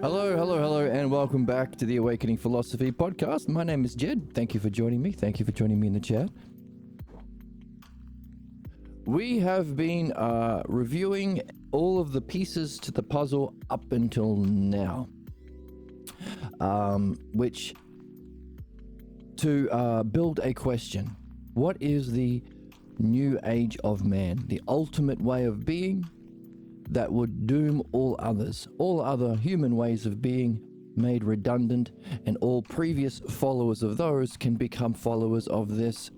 Hello, and welcome back to the Awakening Philosophy podcast. My name is Jed. Thank you for joining me. Thank you for joining me in the chat. We have been reviewing all of the pieces to the puzzle up until now, which to build a question. What is the new age of man? The ultimate way of being that would doom all others, all other human ways of being made redundant, and all previous followers of those can become followers of this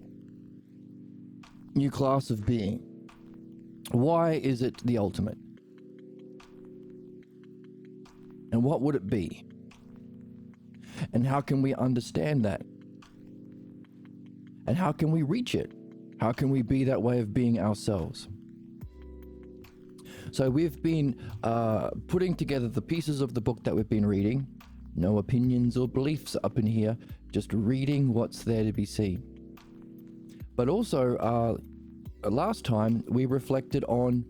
new class of being. Why is it the ultimate? And what would it be? And how can we understand that? And how can we reach it? How can we be that way of being ourselves? So we've been putting together the pieces of the book that we've been reading. No opinions or beliefs up in here, just reading what's there to be seen. But also, last time we reflected on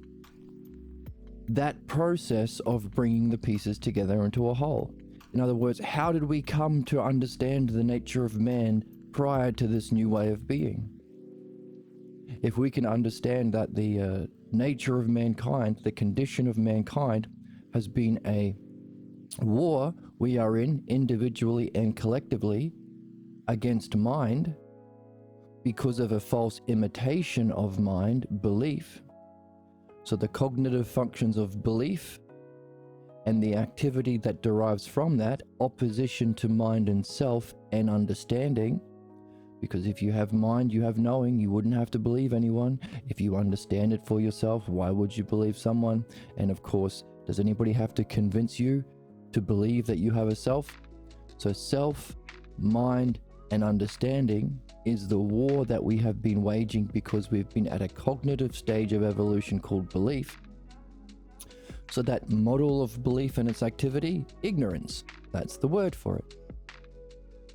that process of bringing the pieces together into a whole. In other words, how did we come to understand the nature of man prior to this new way of being? If we can understand that the nature of mankind, the condition of mankind, has been a war we are in individually and collectively against mind because of a false imitation of mind, belief. So the cognitive functions of belief and the activity that derives from that, opposition to mind and self and understanding. Because if you have mind, you have knowing. You wouldn't have to believe anyone. If you understand it for yourself, why would you believe someone? And of course, does anybody have to convince you to believe that you have a self? So self, mind, and understanding is the war that we have been waging because we've been at a cognitive stage of evolution called belief. So that model of belief and its activity, ignorance, that's the word for it.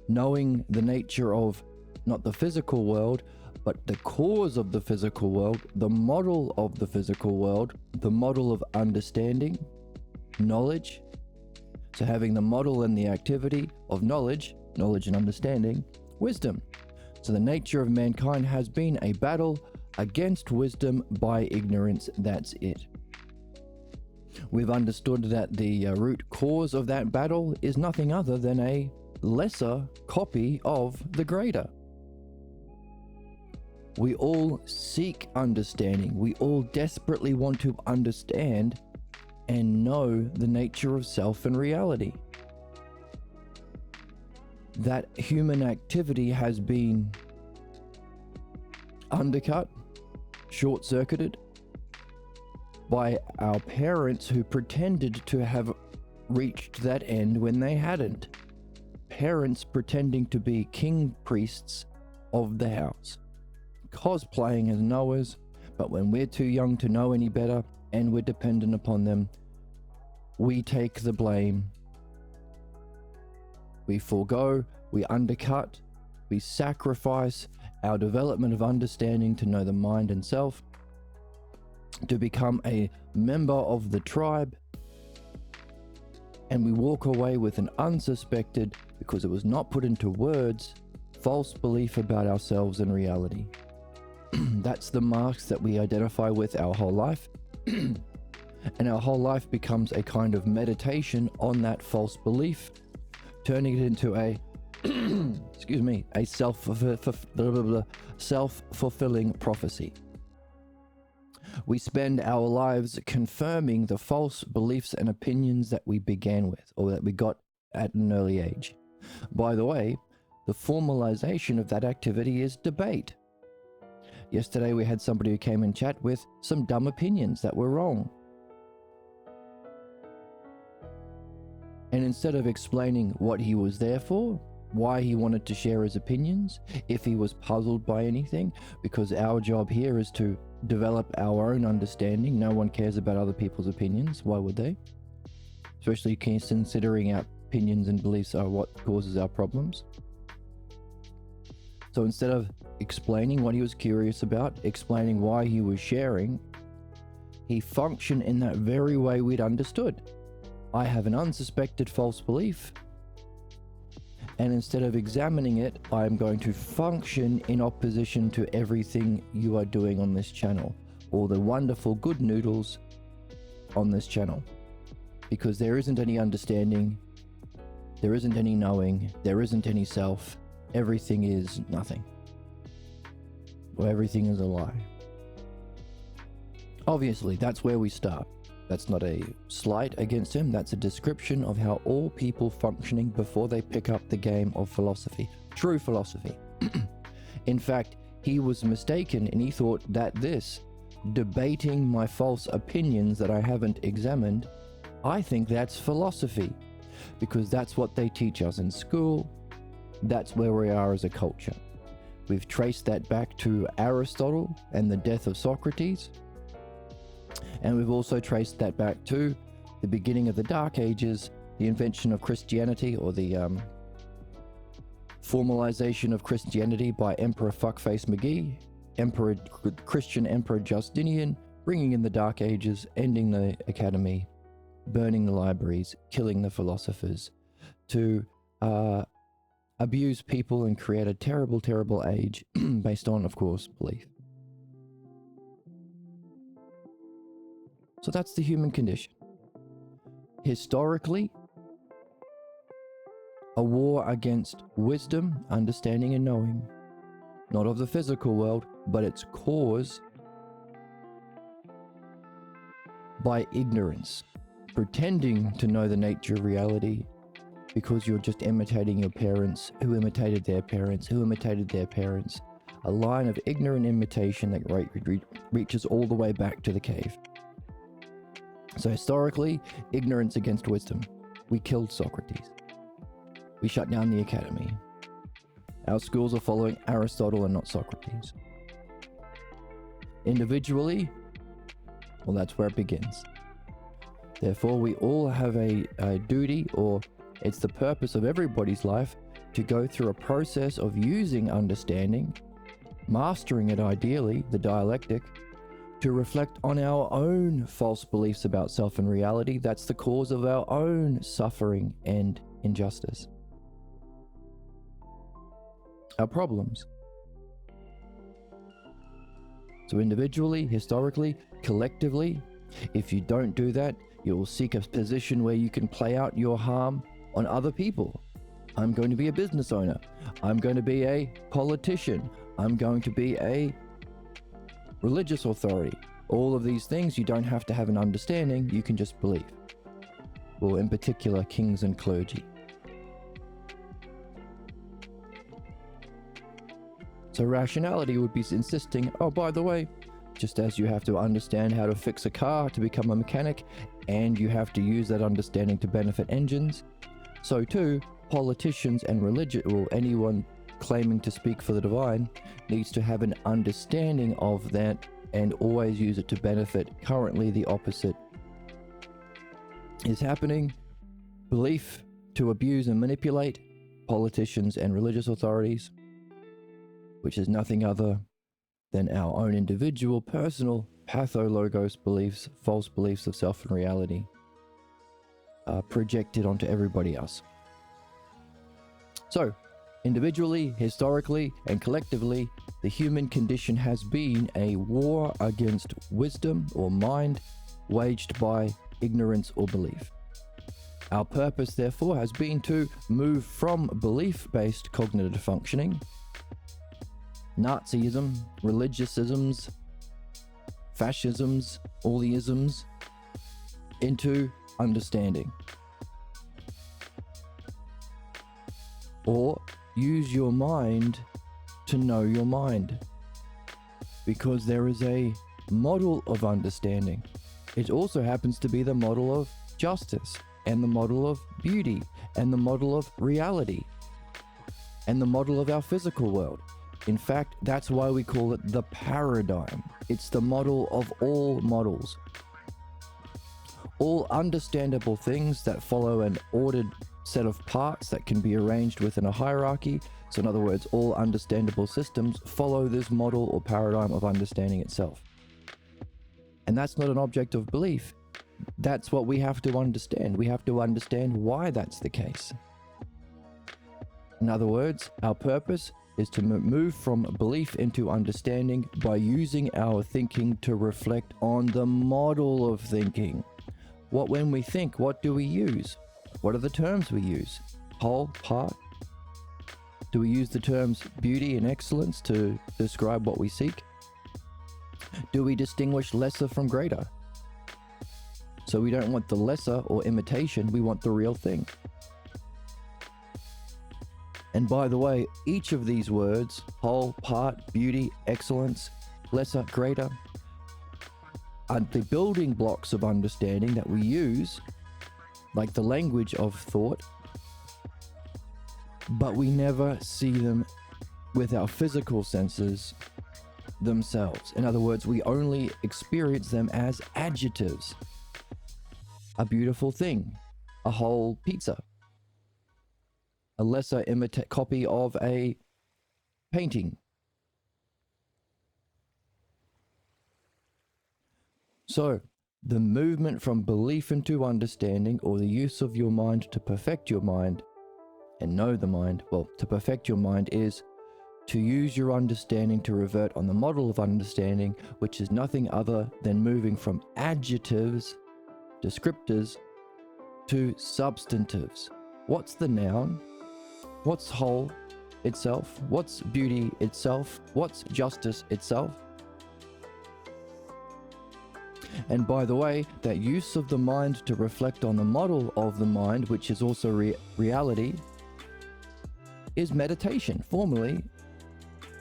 Knowing the nature of not the physical world, but the cause of the physical world, the model of the physical world, the model of understanding, knowledge. So having the model and the activity of knowledge and understanding, wisdom. So the nature of mankind has been a battle against wisdom by ignorance. That's it. We've understood that the root cause of that battle is nothing other than a lesser copy of the greater. We all seek understanding. We all desperately want to understand and know the nature of self and reality. That human activity has been undercut, short-circuited by our parents who pretended to have reached that end when they hadn't. Parents pretending to be king priests of the house, cosplaying as knowers, but when we're too young to know any better and we're dependent upon them, we take the blame. We forego, we undercut, we sacrifice our development of understanding to know the mind and self, to become a member of the tribe, and we walk away with an unsuspected, because it was not put into words, false belief about ourselves and reality. That's the marks that we identify with our whole life. And our whole life becomes a kind of meditation on that false belief, turning it into a a self-fulfilling prophecy. We spend our lives confirming the false beliefs and opinions that we began with, or that we got at an early age. By the way, the formalization of that activity is debate. Yesterday we had somebody who came in chat with some dumb opinions that were wrong. And instead of explaining what he was there for, why he wanted to share his opinions, if he was puzzled by anything, because our job here is to develop our own understanding. No one cares about other people's opinions. Why would they? Especially considering our opinions and beliefs are what causes our problems. So instead of explaining what he was curious about, explaining why he was sharing, he functioned in that very way we'd understood. I have an unsuspected false belief, and instead of examining it, I'm going to function in opposition to everything you are doing on this channel, all the wonderful good noodles on this channel, because there isn't any understanding, there isn't any knowing, there isn't any self. Everything is nothing, or everything is a lie. Obviously, that's where we start. That's not a slight against him, that's a description of how all people functioning before they pick up the game of philosophy, true philosophy. In fact, he was mistaken and he thought that this, debating my false opinions that I haven't examined, I think that's philosophy, because that's what they teach us in school. That's where we are as a culture. We've traced that back to Aristotle and the death of Socrates. And we've also traced that back to the beginning of the Dark Ages, the invention of Christianity, or the formalization of Christianity by Emperor Fuckface McGee, Christian Emperor Justinian, bringing in the Dark Ages, ending the academy, burning the libraries, killing the philosophers, to abuse people and create a terrible, terrible age based on, of course, belief. So that's the human condition. Historically, a war against wisdom, understanding, and knowing, not of the physical world, but its cause by ignorance, pretending to know the nature of reality because you're just imitating your parents, who imitated their parents, who imitated their parents. A line of ignorant imitation that reaches all the way back to the cave. So historically, ignorance against wisdom. We killed Socrates. We shut down the academy. Our schools are following Aristotle and not Socrates. Individually, well, that's where it begins. Therefore, we all have a duty, or it's the purpose of everybody's life, to go through a process of using understanding, mastering it ideally, the dialectic, to reflect on our own false beliefs about self and reality. That's the cause of our own suffering and injustice. Our problems. So individually, historically, collectively, if you don't do that, you will seek a position where you can play out your harm on other people. I'm going to be a business owner. I'm going to be a politician. I'm going to be a religious authority. All of these things, you don't have to have an understanding, you can just believe. Well, in particular, kings and clergy. So rationality would be insisting, oh, by the way, just as you have to understand how to fix a car to become a mechanic, and you have to use that understanding to benefit engines, so too, politicians and religion, or anyone claiming to speak for the divine, needs to have an understanding of that and always use it to benefit. Currently, the opposite is happening. Belief to abuse and manipulate politicians and religious authorities, which is nothing other than our own individual, personal, pathologos beliefs, false beliefs of self and reality, projected onto everybody else. So, individually, historically, and collectively, the human condition has been a war against wisdom or mind, waged by ignorance or belief. Our purpose, therefore, has been to move from belief-based cognitive functioning, Nazism, religious-isms, fascisms, all the isms, into understanding. Or use your mind to know your mind, because there is a model of understanding. It also happens to be the model of justice, and the model of beauty, and the model of reality, and the model of our physical world. In fact, that's why we call it the paradigm. It's the model of all models. All understandable things that follow an ordered set of parts that can be arranged within a hierarchy. So in other words, all understandable systems follow this model or paradigm of understanding itself. And that's not an object of belief. that's what we have to understand. We have to understand why that's the case. In other words, our purpose is to move from belief into understanding by using our thinking to reflect on the model of thinking. When we think, what do we use? What are the terms we use? Whole, part? Do we use the terms beauty and excellence to describe what we seek? Do we distinguish lesser from greater? So we don't want the lesser or imitation, we want the real thing. And by the way, each of these words, whole, part, beauty, excellence, lesser, greater, are the building blocks of understanding that we use, like the language of thought, but we never see them with our physical senses themselves. In other words, we only experience them as adjectives. A beautiful thing, a whole pizza, a lesser copy of a painting. So, the movement from belief into understanding, or the use of your mind to perfect your mind and know the mind, to perfect your mind, is to use your understanding to revert on the model of understanding, which is nothing other than moving from adjectives, descriptors, to substantives. What's the noun? What's whole itself? What's beauty itself? What's justice itself? And by the way, that use of the mind to reflect on the model of the mind, which is also reality, is meditation. Formerly,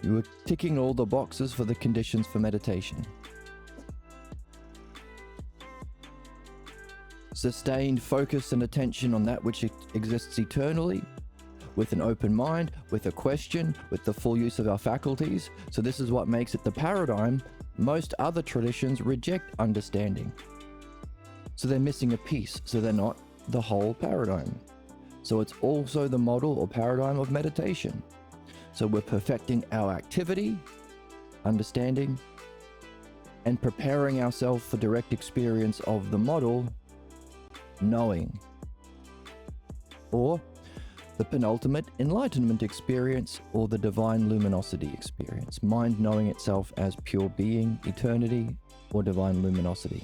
you were ticking all the boxes for the conditions for meditation. Sustained focus and attention on that which exists eternally, with an open mind, with a question, with the full use of our faculties. So this is what makes it the paradigm. Most other traditions reject understanding. So they're missing a piece, so they're not the whole paradigm. So it's also the model or paradigm of meditation. So we're perfecting our activity, understanding, and preparing ourselves for direct experience of the model, knowing. Or the penultimate enlightenment experience, or the divine luminosity experience, mind knowing itself as pure being, eternity, or divine luminosity.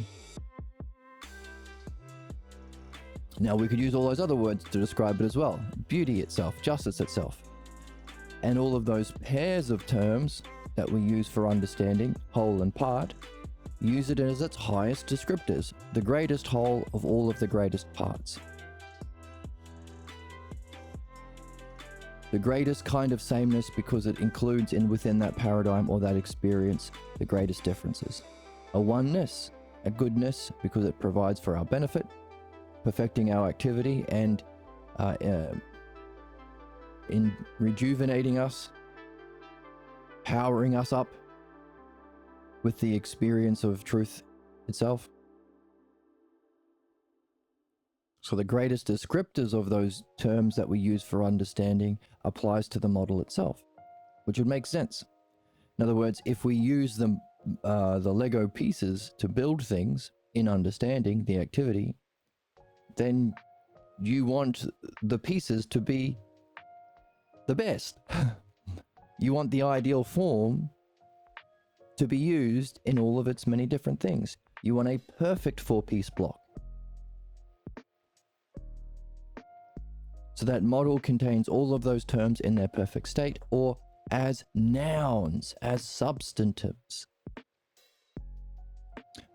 Now we could use all those other words to describe it as well. Beauty itself, justice itself. And all of those pairs of terms that we use for understanding, whole and part, use it as its highest descriptors, the greatest whole of all of the greatest parts. The greatest kind of sameness because it includes within that paradigm or that experience the greatest differences. A oneness, a goodness because it provides for our benefit, perfecting our activity and in rejuvenating us, powering us up with the experience of truth itself. So the greatest descriptors of those terms that we use for understanding applies to the model itself, which would make sense. In other words, if we use the Lego pieces to build things in understanding the activity, then you want the pieces to be the best. You want the ideal form to be used in all of its many different things. You want a perfect four-piece block. So that model contains all of those terms in their perfect state, or as nouns, as substantives.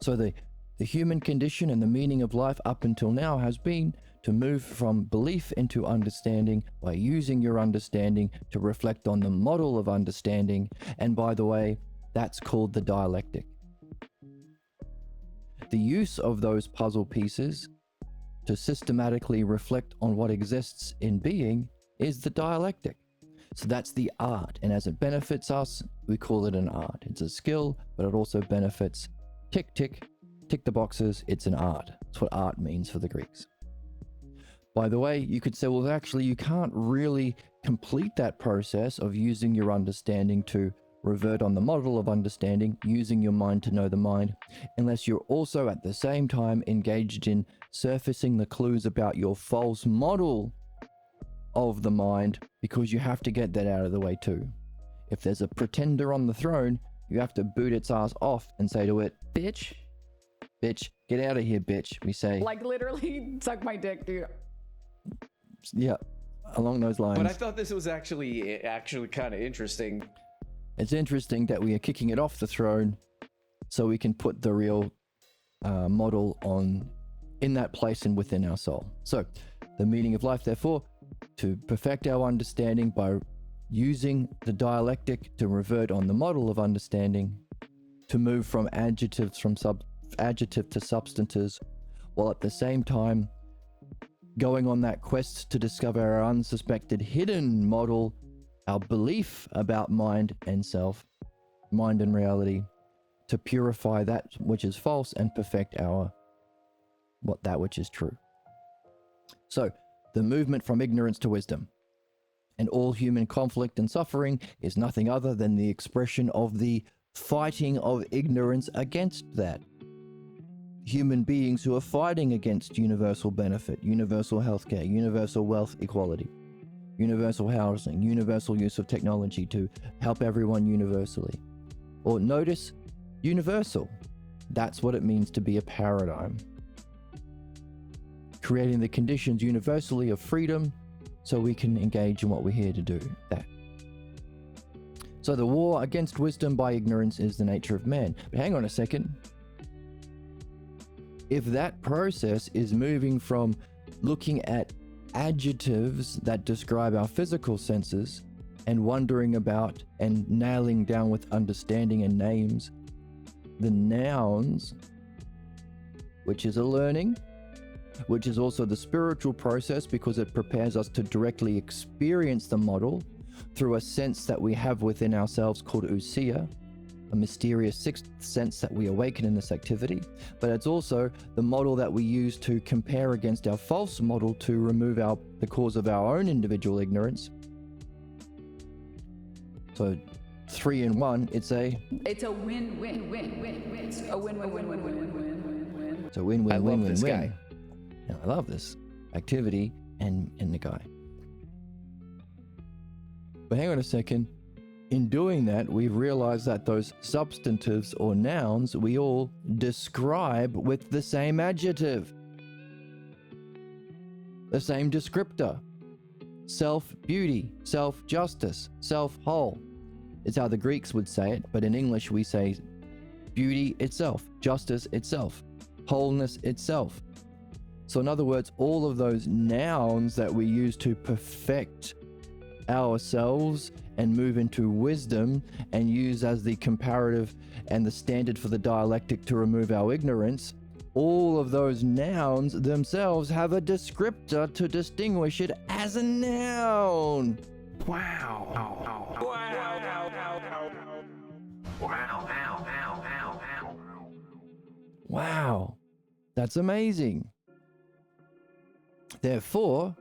So the human condition and the meaning of life up until now has been to move from belief into understanding by using your understanding to reflect on the model of understanding. And by the way, that's called the dialectic. The use of those puzzle pieces to systematically reflect on what exists in being is the dialectic. So that's the art, and as it benefits us, we call it an art. It's a skill, but it also benefits. Tick, tick, tick the boxes, it's an art. That's what art means for the Greeks. By the way, you could say, well, actually, you can't really complete that process of using your understanding to revert on the model of understanding, using your mind to know the mind, unless you're also at the same time engaged in surfacing the clues about your false model of the mind, because you have to get that out of the way too. If there's a pretender on the throne, you have to boot its ass off and say to it, bitch, get out of here, bitch. We say, like, literally suck my dick, dude. Yeah, along those lines. But I thought this was actually kind of interesting. It's interesting that we are kicking it off the throne so we can put the real model in that place and within our soul. So the meaning of life, therefore, to perfect our understanding by using the dialectic to revert on the model of understanding, to move from adjective to substantives, while at the same time going on that quest to discover our unsuspected hidden model, our belief about mind and self, mind and reality, to purify that which is false and perfect that which is true. So, the movement from ignorance to wisdom. And all human conflict and suffering is nothing other than the expression of the fighting of ignorance against that. Human beings who are fighting against universal benefit, universal healthcare, universal wealth equality, universal housing, universal use of technology to help everyone universally. Or notice, universal. That's what it means to be a paradigm. Creating the conditions universally of freedom so we can engage in what we're here to do. That. So the war against wisdom by ignorance is the nature of man. But hang on a second. If that process is moving from looking at adjectives that describe our physical senses and wondering about and nailing down with understanding and names the nouns, which is a learning, which is also the spiritual process because it prepares us to directly experience the model through a sense that we have within ourselves called ousia, a mysterious sixth sense that we awaken in this activity, but it's also the model that we use to compare against our false model to remove the cause of our own individual ignorance. So 3 in 1, it's a win-win-win-win-win. It's a win-win-win-win-win-win-win. It's a win-win-win-win-win. I love this guy. I love this activity and the guy. But hang on a second. In doing that, we've realized that those substantives or nouns we all describe with the same adjective, the same descriptor. Self-beauty, self-justice, self-whole. It's how the Greeks would say it, but in English we say beauty itself, justice itself, wholeness itself. So in other words, all of those nouns that we use to perfect ourselves and move into wisdom and use as the comparative and the standard for the dialectic to remove our ignorance, all of those nouns themselves have a descriptor to distinguish it as a noun. Wow. Wow. That's amazing. Therefore,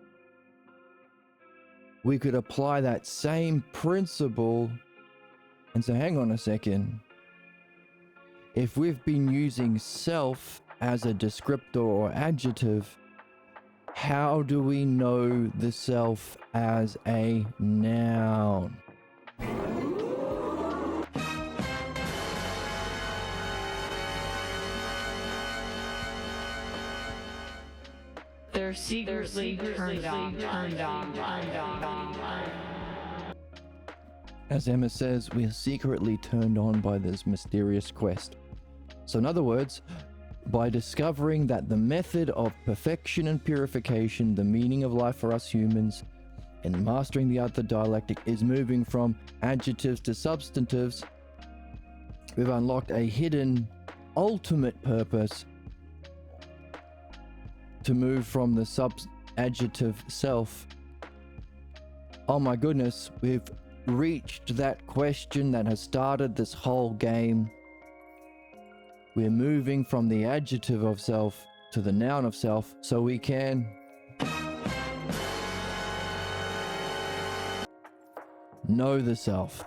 we could apply that same principle and say, hang on a second. If we've been using self as a descriptor or adjective, how do we know the self as a noun? They're secretly turned on. As Emma says, we are secretly turned on by this mysterious quest. So in other words, by discovering that the method of perfection and purification, the meaning of life for us humans, and mastering the other dialectic is moving from adjectives to substantives, we've unlocked a hidden ultimate purpose to move from the sub-adjective self. Oh my goodness, we've reached that question that has started this whole game. We're moving from the adjective of self to the noun of self so we can know the self.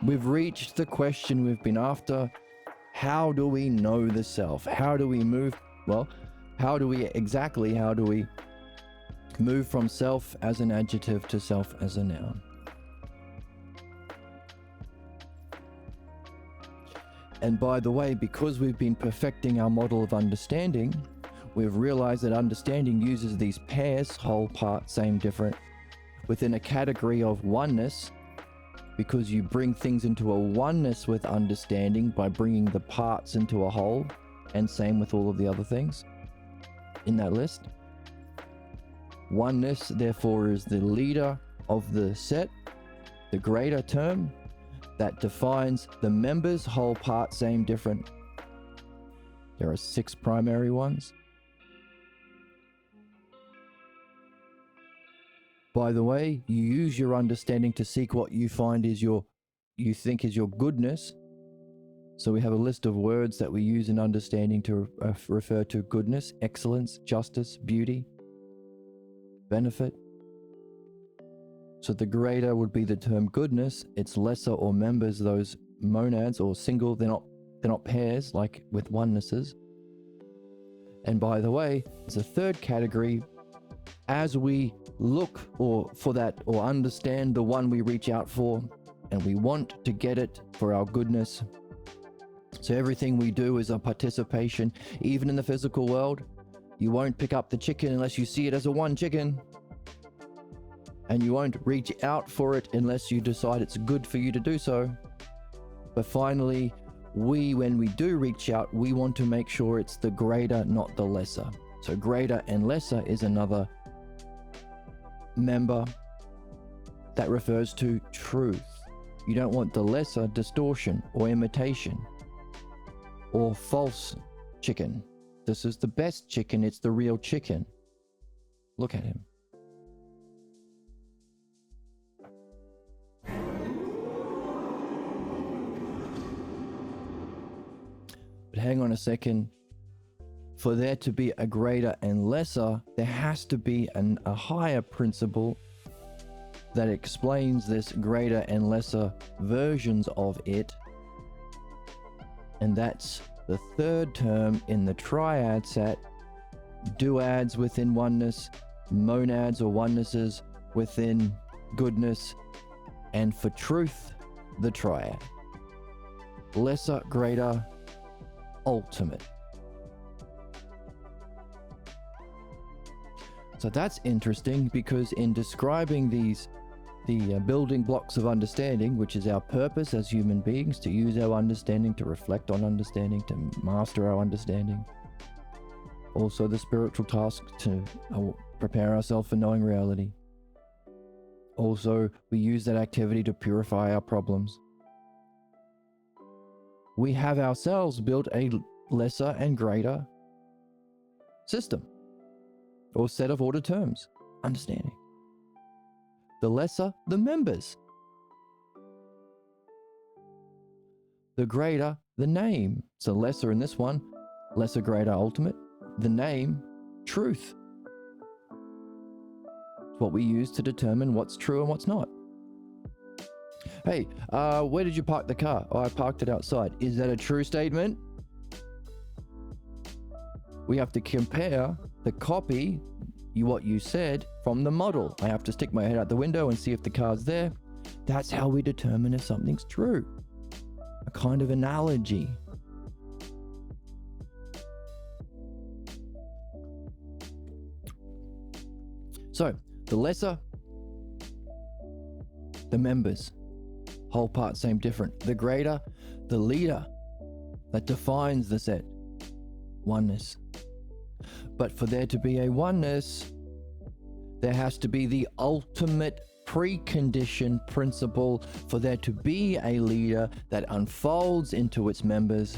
We've reached the question we've been after. How do we know the self? How do we move? Well, how do we move from self as an adjective to self as a noun? And by the way, because we've been perfecting our model of understanding, we've realized that understanding uses these pairs, whole, part, same, different, within a category of oneness, because you bring things into a oneness with understanding by bringing the parts into a whole, and same with all of the other things in that list. Oneness, therefore, is the leader of the set, the greater term that defines the members, whole, part, same, different. There are 6 primary ones. By the way, you use your understanding to seek what you find is you think is your goodness. So we have a list of words that we use in understanding to refer to goodness, excellence, justice, beauty, benefit. So the greater would be the term goodness. Its lesser or members, those monads or single, they're not pairs like with onenesses. And by the way, there's a third category. As we look for that or understand the one we reach out for, and we want to get it for our goodness. So everything we do is a participation, even in the physical world. You won't pick up the chicken unless you see it as a one chicken. And you won't reach out for it unless you decide it's good for you to do so. But finally, when we do reach out, we want to make sure it's the greater, not the lesser. So greater and lesser is another member that refers to truth. You don't want the lesser distortion or imitation or false chicken. This is the best chicken, it's the real chicken. Look at him. But hang on a second. For there to be a greater and lesser, there has to be a higher principle that explains this greater and lesser versions of it. And that's the third term in the triad set. Duads within oneness, monads or onenesses within goodness, and for truth, the triad. Lesser, greater, ultimate. So that's interesting, because in describing the building blocks of understanding, which is our purpose as human beings, to use our understanding, to reflect on understanding, to master our understanding. Also the spiritual task to prepare ourselves for knowing reality. Also, we use that activity to purify our problems. We have ourselves built a lesser and greater system, or set of order terms, understanding. The lesser, the members. The greater, the name. So lesser in this one, lesser, greater, ultimate. The name, truth. It's what we use to determine what's true and what's not. Hey, where did you park the car? Oh, I parked it outside. Is that a true statement? We have to compare the copy, what you said, from the model. I have to stick my head out the window and see if the car's there. That's how we determine if something's true. A kind of analogy. So, the lesser, the members. Whole, part, same, different. The greater, the leader that defines the set. Oneness. But for there to be a oneness, there has to be the ultimate precondition principle for there to be a leader that unfolds into its members.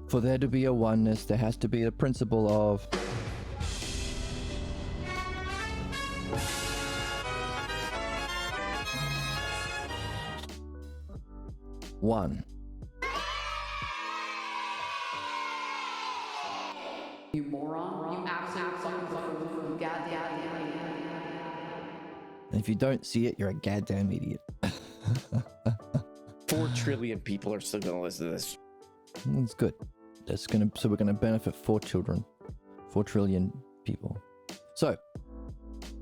For there to be a oneness, there has to be a principle of one. You moron. You absolute fucking fool. You goddamn idiot. And if you don't see it, you're a goddamn idiot. 4 trillion people are still gonna listen to this. That's good. So we're gonna benefit 4 trillion people. So,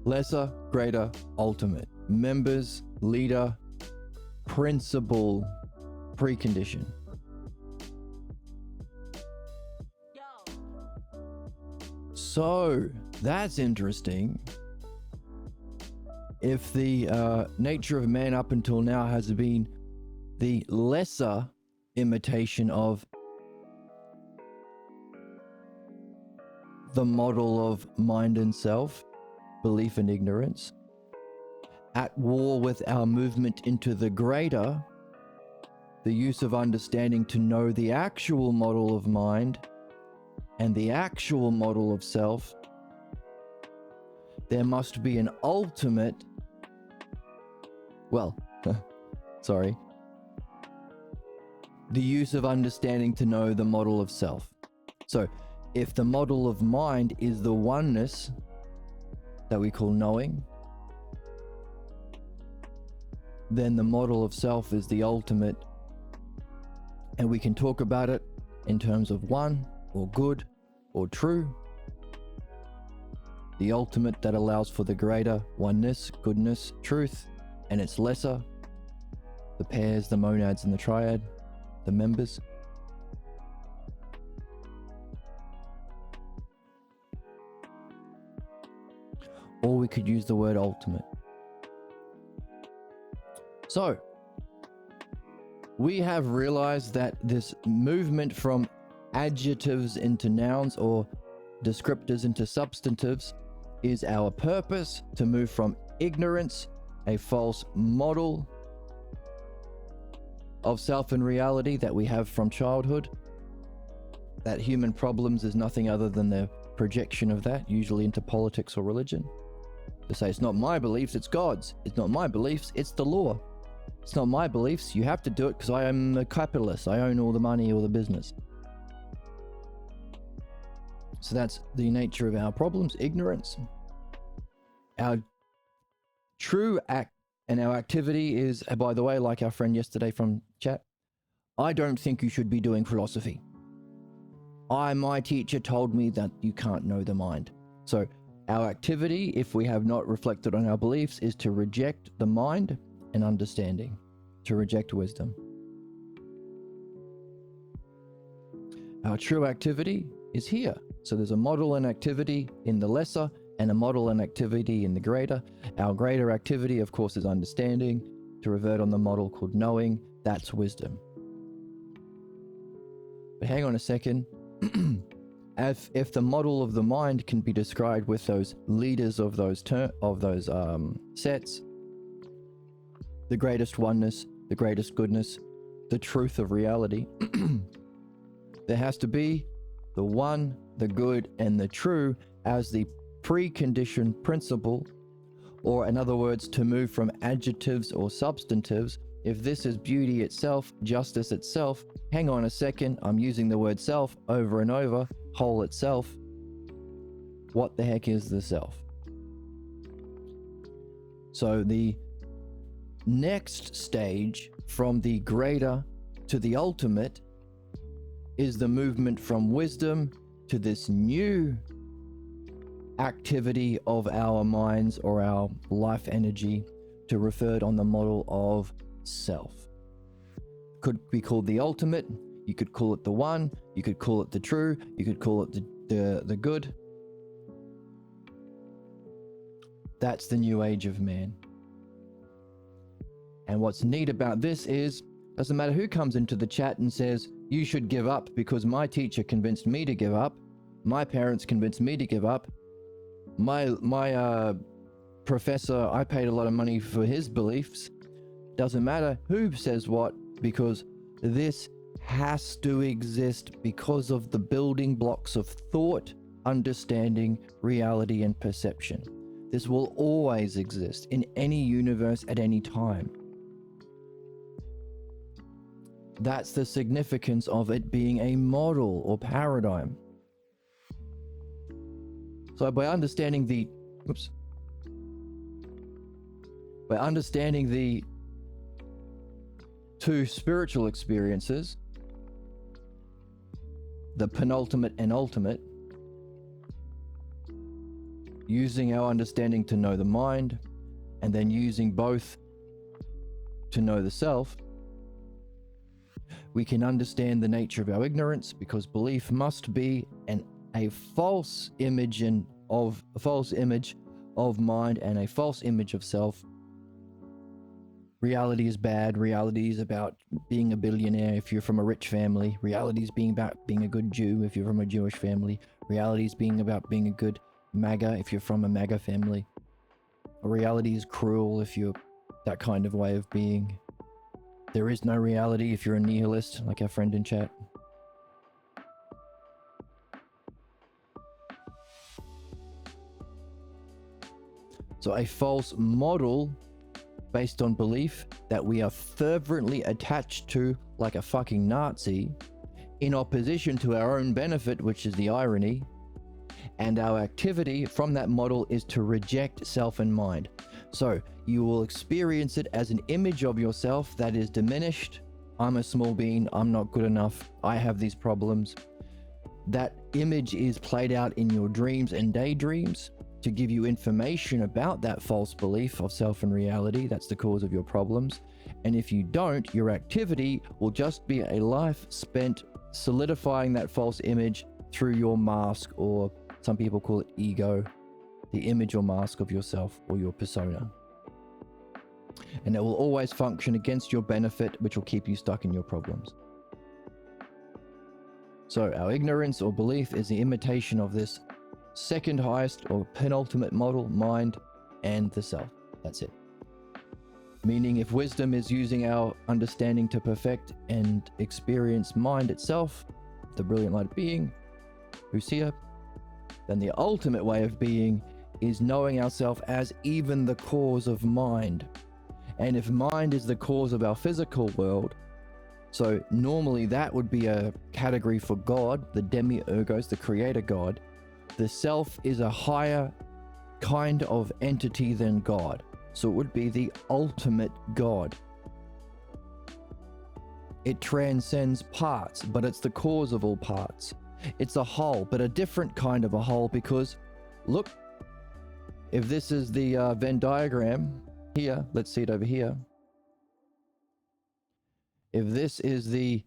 lesser, greater, ultimate. Members, leader, principle, precondition. So, that's interesting. If the nature of man up until now has been the lesser imitation of the model of mind and self, belief and ignorance, at war with our movement into the greater, the use of understanding to know the actual model of mind and the actual model of self, there must be an ultimate, sorry, the use of understanding to know the model of self. So, if the model of mind is the oneness that we call knowing, then the model of self is the ultimate, and we can talk about it in terms of one or good or true. The ultimate that allows for the greater oneness, goodness, truth, and its lesser, the pairs, the monads, and the triad, the members. Or we could use the word ultimate. So, we have realized that this movement from adjectives into nouns or descriptors into substantives is our purpose to move from ignorance, a false model of self and reality that we have from childhood, that human problems is nothing other than the projection of that, usually into politics or religion. To say it's not my beliefs, it's God's. It's not my beliefs, it's the law. It's not my beliefs, you have to do it because I am a capitalist. I own all the money, all the business. So that's the nature of our problems, ignorance. Our true act and our activity is, by the way, like our friend yesterday from chat, I don't think you should be doing philosophy. My teacher told me that you can't know the mind. So our activity, if we have not reflected on our beliefs, is to reject the mind and understanding, to reject wisdom. Our true activity is here. So there's a model and activity in the lesser and a model and activity in the greater. Our greater activity, of course, is understanding. To revert on the model called knowing, that's wisdom. But hang on a second. If the model of the mind can be described with those leaders of those sets, the greatest oneness, the greatest goodness, the truth of reality, there has to be the one, the good, and the true as the precondition principle, or in other words, to move from adjectives or substantives. If this is beauty itself, justice itself, hang on a second, I'm using the word self over and over, whole itself. What the heck is the self? So the next stage from the greater to the ultimate is the movement from wisdom to this new activity of our minds or our life energy, to referred on the model of self. Could be called the ultimate, you could call it the one, you could call it the true, you could call it the good. That's the new age of man. And what's neat about this is, doesn't matter who comes into the chat and says, you should give up because my teacher convinced me to give up, my parents convinced me to give up, my professor, I paid a lot of money for his beliefs. Doesn't matter who says what, because this has to exist because of the building blocks of thought, understanding, reality, and perception. This will always exist in any universe at any time. That's the significance of it being a model or paradigm. So by understanding the two spiritual experiences, the penultimate and ultimate, using our understanding to know the mind, and then using both to know the self, we can understand the nature of our ignorance, because belief must be a false image of mind and a false image of self. Reality is bad. Reality is about being a billionaire if you're from a rich family. Reality is being about being a good Jew if you're from a Jewish family. Reality is being about being a good MAGA if you're from a MAGA family. Reality is cruel if you're that kind of way of being. There is no reality if you're a nihilist, like our friend in chat. So a false model based on belief that we are fervently attached to, like a fucking Nazi, in opposition to our own benefit, which is the irony, and our activity from that model is to reject self and mind. So you will experience it as an image of yourself that is diminished. I'm a small bean, I'm not good enough, I have these problems. That image is played out in your dreams and daydreams to give you information about that false belief of self and reality. That's the cause of your problems. And if you don't, your activity will just be a life spent solidifying that false image through your mask, or some people call it ego, the image or mask of yourself or your persona. And it will always function against your benefit, which will keep you stuck in your problems. So our ignorance or belief is the imitation of this second highest or penultimate model, mind and the self. That's it. Meaning, if wisdom is using our understanding to perfect and experience mind itself, the brilliant light of being, who's here, then the ultimate way of being is knowing ourselves as even the cause of mind. And if mind is the cause of our physical world, so normally that would be a category for God, the demiurgos, the creator God. The self is a higher kind of entity than God. So it would be the ultimate God. It transcends parts, but it's the cause of all parts. It's a whole, but a different kind of a whole, because look, if this is the Venn diagram here, let's see it over here. If this is the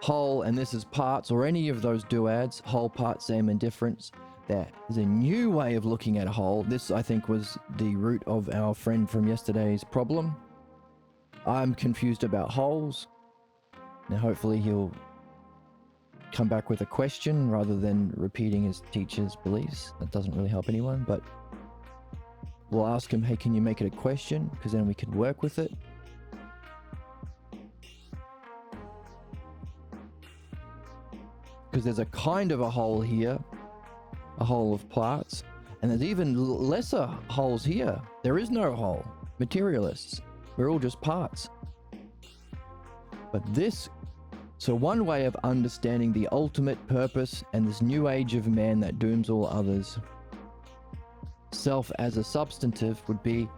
whole and this is parts, or any of those duads, whole, part, same and difference, there is a new way of looking at a whole. This, I think, was the root of our friend from yesterday's problem. I'm confused about wholes. Now hopefully he'll come back with a question rather than repeating his teacher's beliefs. That doesn't really help anyone, but we'll ask him, hey, can you make it a question? Because then we can work with it. Because there's a kind of a whole here, a whole of parts, and there's even lesser wholes here. There is no whole. Materialists, we're all just parts. But this, so one way of understanding the ultimate purpose and this new age of man that dooms all others, self as a substantive, would be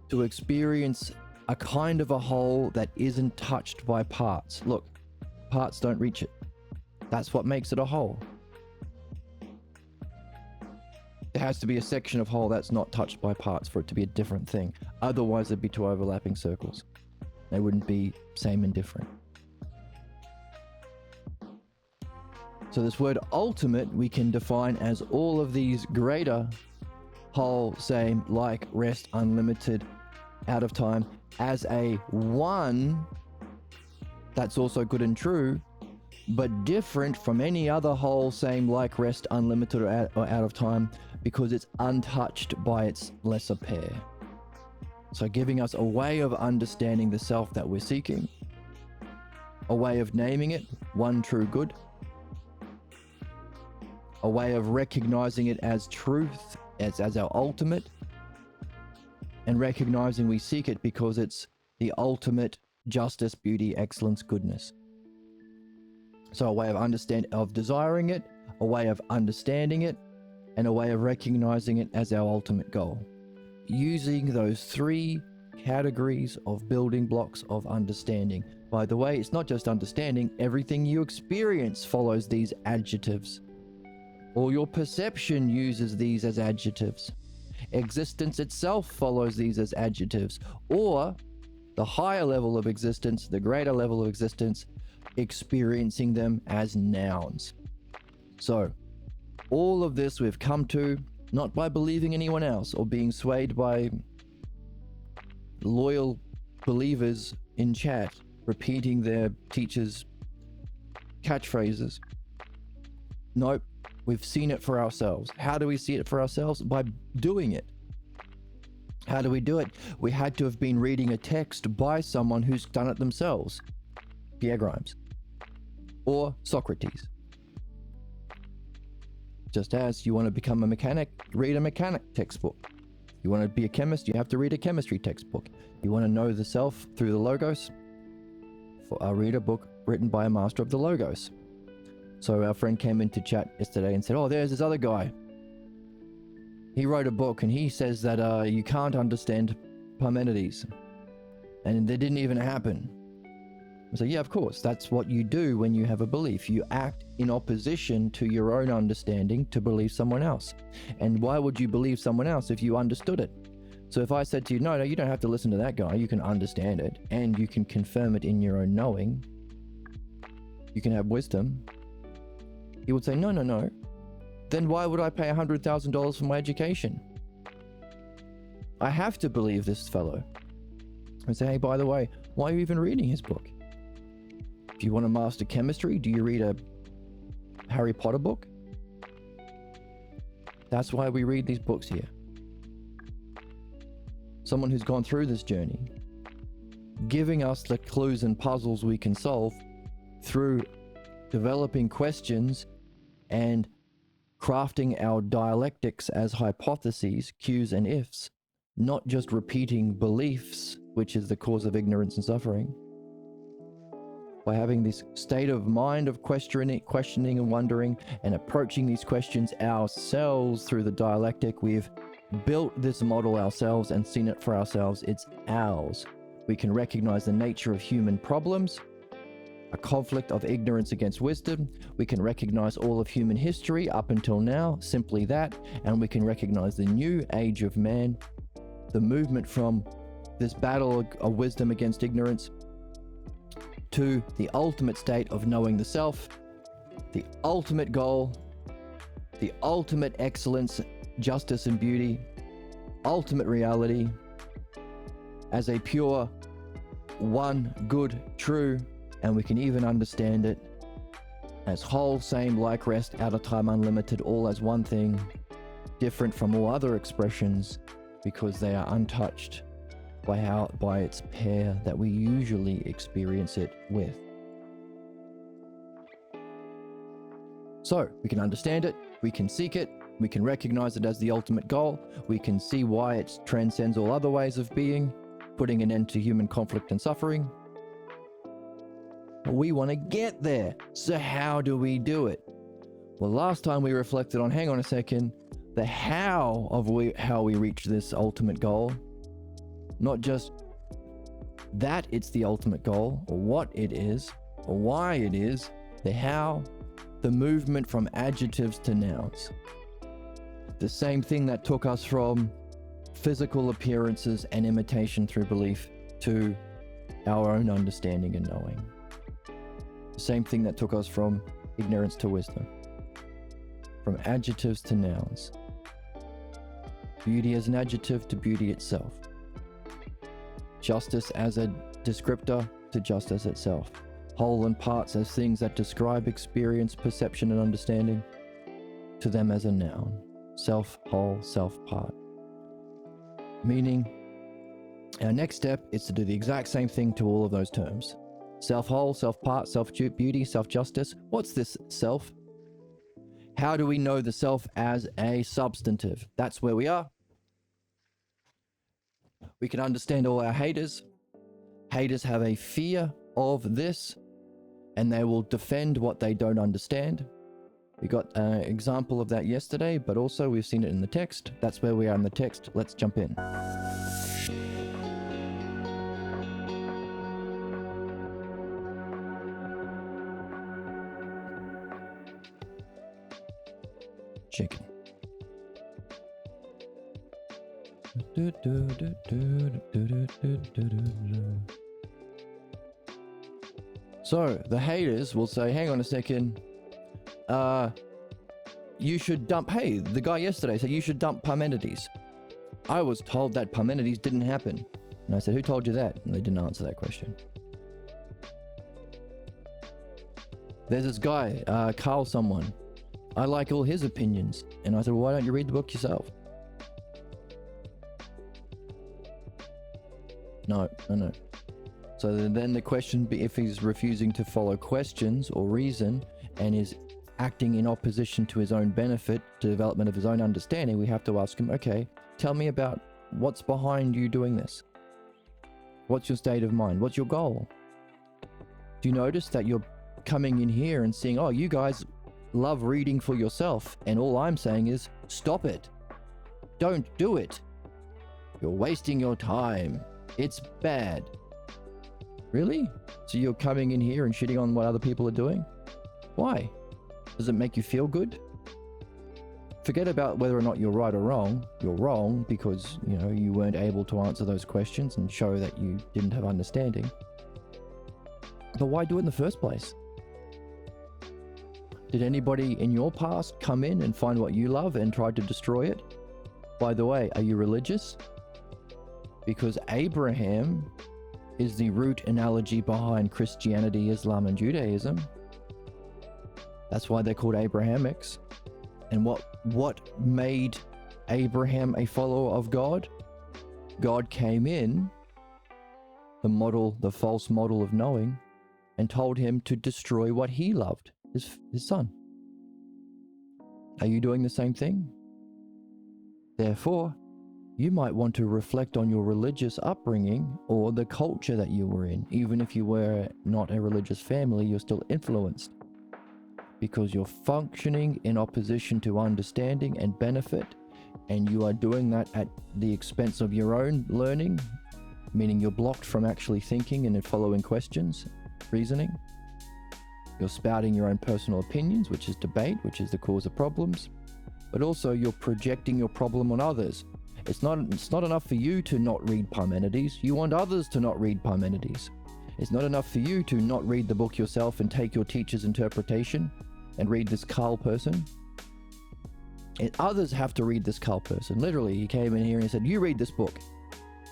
to experience a kind of a whole that isn't touched by parts. Look, parts don't reach it. That's what makes it a whole. There has to be a section of whole that's not touched by parts for it to be a different thing. Otherwise, there'd be two overlapping circles. They wouldn't be same and different. So this word ultimate we can define as all of these greater, whole, same, like, rest, unlimited, out of time, as a one that's also good and true, but different from any other whole, same, like, rest, unlimited, or out of time, because it's untouched by its lesser pair. So giving us a way of understanding the self that we're seeking, a way of naming it, one true good, a way of recognizing it as truth, as our ultimate, and recognizing we seek it because it's the ultimate justice, beauty, excellence, goodness. So a way of desiring it, a way of understanding it, and a way of recognizing it as our ultimate goal. Using those three categories of building blocks of understanding. By the way, it's not just understanding, everything you experience follows these adjectives. All your perception uses these as adjectives. Existence itself follows these as adjectives, or the higher level of existence, the greater level of existence, experiencing them as nouns. So, all of this we've come to not by believing anyone else or being swayed by loyal believers in chat repeating their teachers' catchphrases. Nope, we've seen it for ourselves. How do we see it for ourselves? By doing it. How do we do it? We had to have been reading a text by someone who's done it themselves. Pierre Grimes. Or Socrates. Just as you want to become a mechanic, read a mechanic textbook. You want to be a chemist, you have to read a chemistry textbook. You want to know the self through the logos? Read a book written by a master of the logos. So our friend came into chat yesterday and said, oh, there's this other guy. He wrote a book and he says that you can't understand Parmenides. And that didn't even happen. So yeah, of course, that's what you do when you have a belief. You act in opposition to your own understanding to believe someone else. And why would you believe someone else if you understood it? So if I said to you, no, you don't have to listen to that guy. You can understand it and you can confirm it in your own knowing. You can have wisdom. He would say, no. Then why would I pay $100,000 for my education? I have to believe this fellow. And say, hey, by the way, why are you even reading his book? If you want to master chemistry, do you read a Harry Potter book? That's why we read these books here. Someone who's gone through this journey, giving us the clues and puzzles we can solve through developing questions and crafting our dialectics as hypotheses, Q's and ifs, not just repeating beliefs, which is the cause of ignorance and suffering. By having this state of mind of questioning and wondering and approaching these questions ourselves through the dialectic, we've built this model ourselves and seen it for ourselves. It's ours. We can recognize the nature of human problems, a conflict of ignorance against wisdom. We can recognize all of human history up until now, simply that, and we can recognize the new age of man, the movement from this battle of wisdom against ignorance to the ultimate state of knowing the self, the ultimate goal, the ultimate excellence, justice and beauty, ultimate reality, as a pure, one, good, true, and we can even understand it as whole, same, like, rest, out of time, unlimited, all as one thing, different from all other expressions because they are untouched by its pair that we usually experience it with. So we can understand it, we can seek it, we can recognize it as the ultimate goal, we can see why it transcends all other ways of being, putting an end to human conflict and suffering. But we want to get there. So how do we do it? Well, last time we reflected on, hang on a second, the how we reach this ultimate goal. Not just that it's the ultimate goal, or what it is, or why it is, the how, the movement from adjectives to nouns. The same thing that took us from physical appearances and imitation through belief to our own understanding and knowing. The same thing that took us from ignorance to wisdom. From adjectives to nouns. Beauty as an adjective to beauty itself. Justice as a descriptor to justice itself. Whole and parts as things that describe experience, perception, and understanding to them as a noun. Self, whole, self, part. Meaning, our next step is to do the exact same thing to all of those terms. Self-whole, self-part, self-beauty, self-justice. What's this self? How do we know the self as a substantive? That's where we are. We can understand all our haters. Haters have a fear of this, and they will defend what they don't understand. We got an example of that yesterday, but also we've seen it in the text. That's where we are in the text. Let's jump in. chicken. So the haters will say, hang on a second, you should dump, hey, the guy yesterday said you should dump Parmenides. I was told that Parmenides didn't happen. And I said, who told you that? And they didn't answer that question. There's this guy, Carl someone. I like all his opinions. And I said, well, why don't you read the book yourself? No. So then the question, if he's refusing to follow questions or reason and is acting in opposition to his own benefit, to development of his own understanding, we have to ask him, okay, tell me about what's behind you doing this. What's your state of mind? What's your goal? Do you notice that you're coming in here and seeing, oh, you guys love reading for yourself, and all I'm saying is stop it. Don't do it. You're wasting your time. It's bad. Really? So you're coming in here and shitting on what other people are doing? Why? Does it make you feel good? Forget about whether or not you're right or wrong. You're wrong because, you know, you weren't able to answer those questions and show that you didn't have understanding. But why do it in the first place? Did anybody in your past come in and find what you love and try to destroy it? By the way, are you religious? Because Abraham is the root analogy behind Christianity, Islam, and Judaism. That's why they're called Abrahamics. And what made Abraham a follower of God? God came in, the false model of knowing, and told him to destroy what he loved, his son. Are you doing the same thing? Therefore, you might want to reflect on your religious upbringing or the culture that you were in. Even if you were not a religious family, you're still influenced, because you're functioning in opposition to understanding and benefit, and you are doing that at the expense of your own learning, meaning you're blocked from actually thinking and following questions, reasoning. You're spouting your own personal opinions, which is debate, which is the cause of problems, but also you're projecting your problem on others. It's not enough for you to not read Parmenides. You want others to not read Parmenides. It's not enough for you to not read the book yourself and take your teacher's interpretation and read this Carl person. And others have to read this Carl person. Literally, he came in here and he said, you read this book.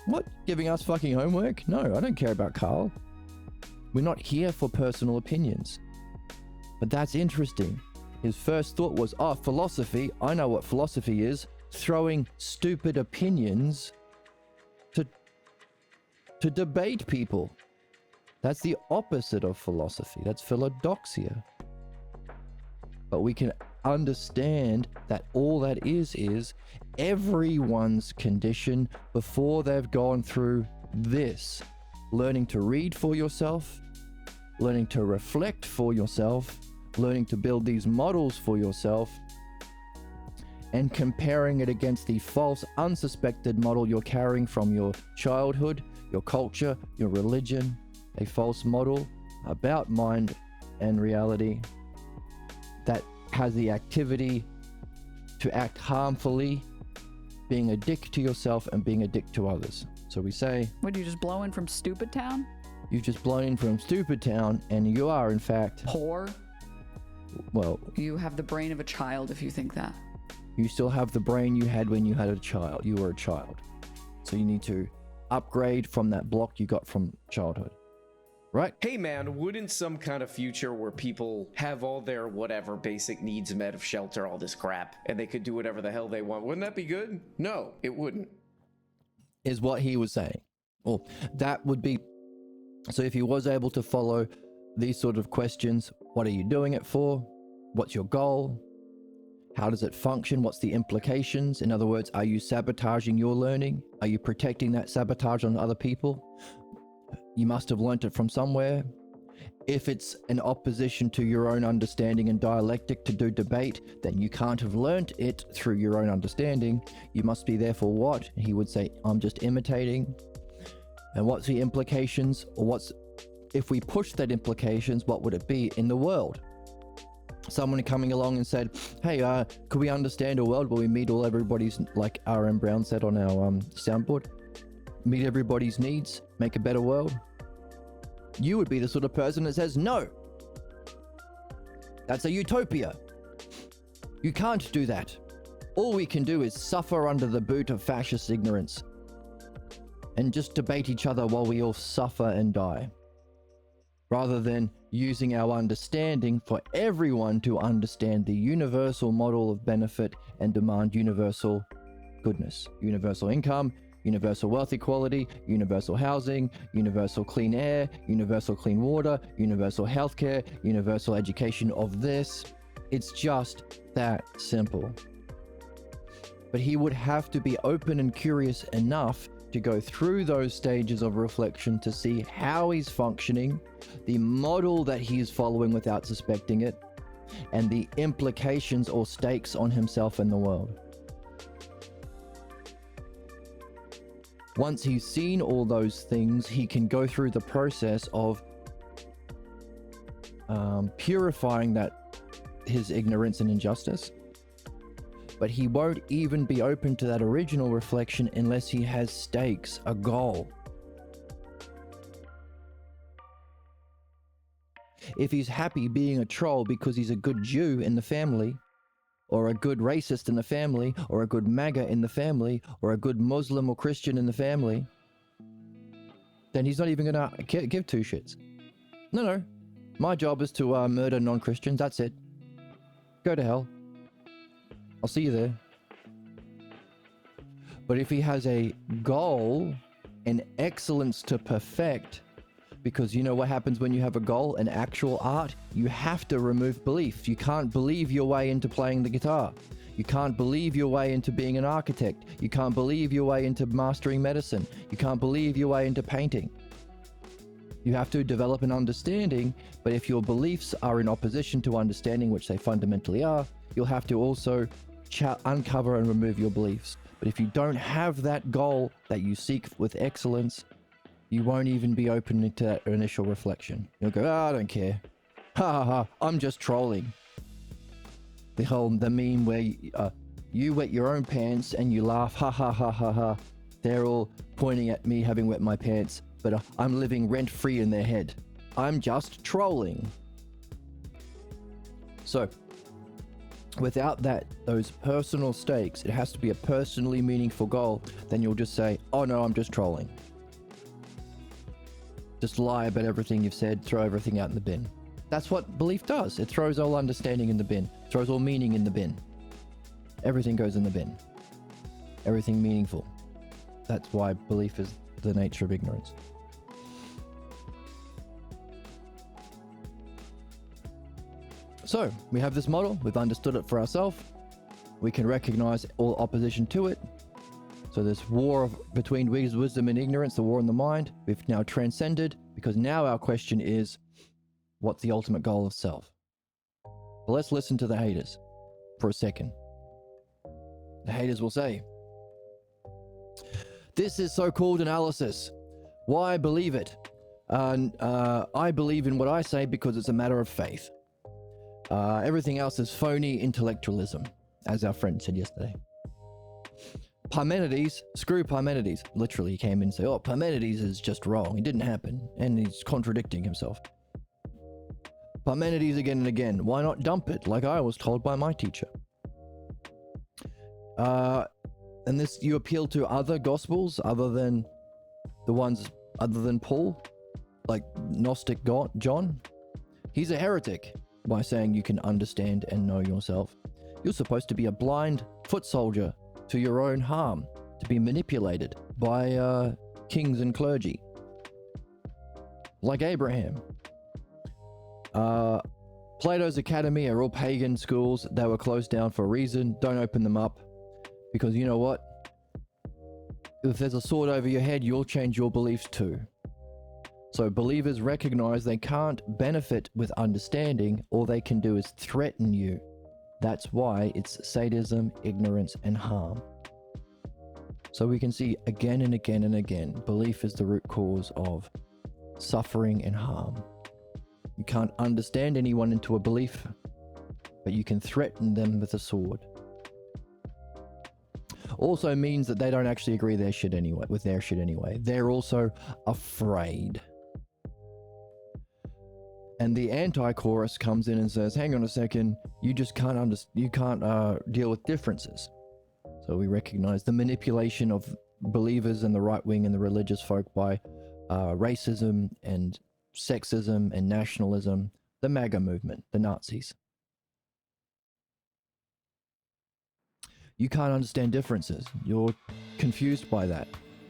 What? Giving us fucking homework? No, I don't care about Carl. We're not here for personal opinions. But that's interesting. His first thought was, oh, philosophy. I know what philosophy is. Throwing stupid opinions to debate people. That's the opposite of philosophy. That's philodoxia. But we can understand that all that is everyone's condition before they've gone through this. Learning to read for yourself, learning to reflect for yourself, learning to build these models for yourself, and comparing it against the false, unsuspected model you're carrying from your childhood, your culture, your religion, a false model about mind and reality that has the activity to act harmfully, being a dick to yourself and being a dick to others. So we say, Would you just blow in from Stupid Town? you've just blown in from Stupid Town, and you are in fact, Poor? well, You have the brain of a child if you think that. you still have the brain you had when you had a child. You were a child. So you need to upgrade from that block you got from childhood. Right? Hey man, wouldn't some kind of future where people have all their whatever basic needs met of shelter, all this crap, and they could do whatever the hell they want, wouldn't that be good? No, it wouldn't. Is what he was saying. Well, that would be, so if he was able to follow these sort of questions, what are you doing it for? What's your goal? How does it function? What's the implications? In other words, are you sabotaging your learning? Are you protecting that sabotage on other people? You must have learnt it from somewhere. If it's an opposition to your own understanding and dialectic to do debate, then you can't have learnt it through your own understanding. You must be therefore what? He would say, I'm just imitating. And what's the implications? Or if we push that implications, what would it be in the world? someone coming along and said, hey, could we understand a world where we meet all everybody's, like R.M. Brown said on our soundboard, meet everybody's needs, make a better world? You would be the sort of person that says, no, that's a utopia. You can't do that. All we can do is suffer under the boot of fascist ignorance and just debate each other while we all suffer and die, rather than using our understanding for everyone to understand the universal model of benefit and demand universal goodness, universal income, universal wealth equality, universal housing, universal clean air, universal clean water, universal healthcare, universal education of this. It's just that simple. But he would have to be open and curious enough to go through those stages of reflection to see how he's functioning, the model that he is following without suspecting it, and the implications or stakes on himself and the world. Once he's seen all those things, he can go through the process of purifying that his ignorance and injustice. But he won't even be open to that original reflection unless he has stakes, a goal. If he's happy being a troll because he's a good Jew in the family, or a good racist in the family, or a good MAGA in the family, or a good Muslim or Christian in the family, then he's not even gonna give two shits. No. My job is to murder non-Christians, that's it. Go to hell. I'll see you there. But if he has a goal, an excellence to perfect, because you know what happens when you have a goal, an actual art, you have to remove belief. You can't believe your way into playing the guitar. You can't believe your way into being an architect. You can't believe your way into mastering medicine. You can't believe your way into painting. You have to develop an understanding, but if your beliefs are in opposition to understanding, which they fundamentally are, you'll have to also uncover and remove your beliefs. But if you don't have that goal that you seek with excellence, you won't even be open to that initial reflection. You'll go, I don't care. Ha ha ha, I'm just trolling. The meme where you wet your own pants and you laugh, ha ha ha ha ha. They're all pointing at me having wet my pants, but I'm living rent-free in their head. I'm just trolling. So, without those personal stakes, it has to be a personally meaningful goal. Then you'll just say, oh no, I'm just trolling. Just lie about everything you've said, throw everything out in the bin. That's what belief does. It throws all understanding in the bin, throws all meaning in the bin. Everything goes in the bin. Everything meaningful. That's why belief is the nature of ignorance. So, we have this model, we've understood it for ourselves, we can recognize all opposition to it. So this war between wisdom and ignorance, the war in the mind, we've now transcended, because now our question is, what's the ultimate goal of self? But let's listen to the haters for a second. The haters will say, this is so-called analysis. Why believe it? I believe in what I say because it's a matter of faith. Everything else is phony intellectualism, as our friend said yesterday. Parmenides, screw Parmenides. Literally, he came in and said, oh, Parmenides is just wrong. It didn't happen. And he's contradicting himself. Parmenides again and again. Why not dump it, like I was told by my teacher? And this, you appeal to other gospels other than the ones other than Paul, like Gnostic John. He's a heretic by saying you can understand and know yourself. You're supposed to be a blind foot soldier to your own harm, to be manipulated by kings and clergy, like Abraham. Plato's Academy are all pagan schools. They were closed down for a reason. Don't open them up, because you know what? If there's a sword over your head, you'll change your beliefs too. So believers recognize they can't benefit with understanding. All they can do is threaten you. That's why it's sadism, ignorance, and harm. So we can see again and again and again, belief is the root cause of suffering and harm. You can't understand anyone into a belief. but you can threaten them with a sword. Also means that they don't actually agree with their shit anyway. They're also afraid. And the anti-chorus comes in and says, hang on a second, you just can't deal with differences. So we recognize the manipulation of believers in the right wing and the religious folk by racism and sexism and nationalism, the MAGA movement, the Nazis. You can't understand differences. You're confused by that.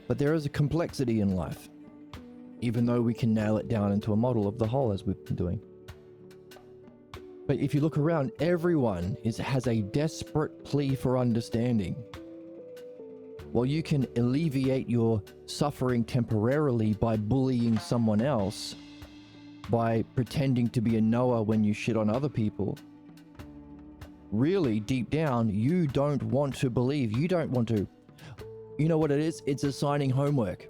But there is a complexity in life, even though we can nail it down into a model of the whole as we've been doing. But if you look around, everyone has a desperate plea for understanding. While you can alleviate your suffering temporarily by bullying someone else, by pretending to be a knower when you shit on other people, really deep down, you don't want to believe. You don't want to. You know what it is? It's assigning homework.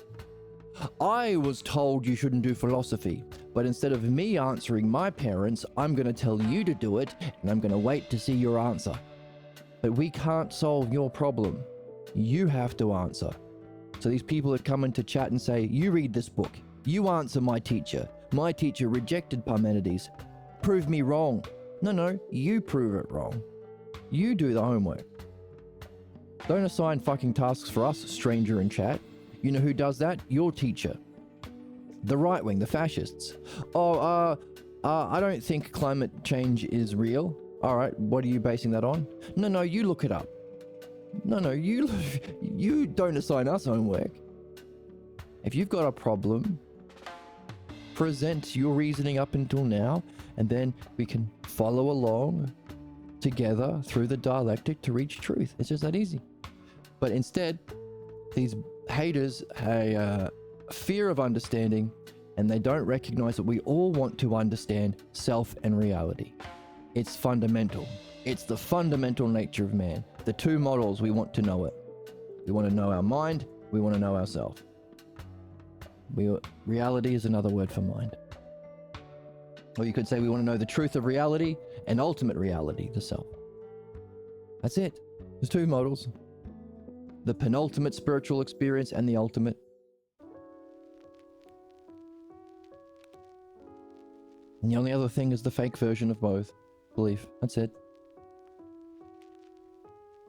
I was told you shouldn't do philosophy, but instead of me answering my parents, I'm going to tell you to do it, and I'm going to wait to see your answer. But we can't solve your problem. You have to answer. So these people that come into chat and say, you read this book, you answer my teacher. My teacher rejected Parmenides. Prove me wrong. No, you prove it wrong. You do the homework. Don't assign fucking tasks for us, stranger in chat. You know who does that? Your teacher. The right wing, the fascists. I don't think climate change is real. All right, what are you basing that on? No, you look it up. No, you don't assign us homework. If you've got a problem, present your reasoning up until now, and then we can follow along together through the dialectic to reach truth. It's just that easy. But instead, these haters have a fear of understanding, and they don't recognize that we all want to understand self and reality. It's fundamental. It's the fundamental nature of man. The two models, we want to know it. We want to know our mind, we want to know ourselves. Reality is another word for mind. Or you could say we want to know the truth of reality and ultimate reality, the self. That's it. There's two models. The penultimate spiritual experience and the ultimate. And the only other thing is the fake version of both. Belief. That's it.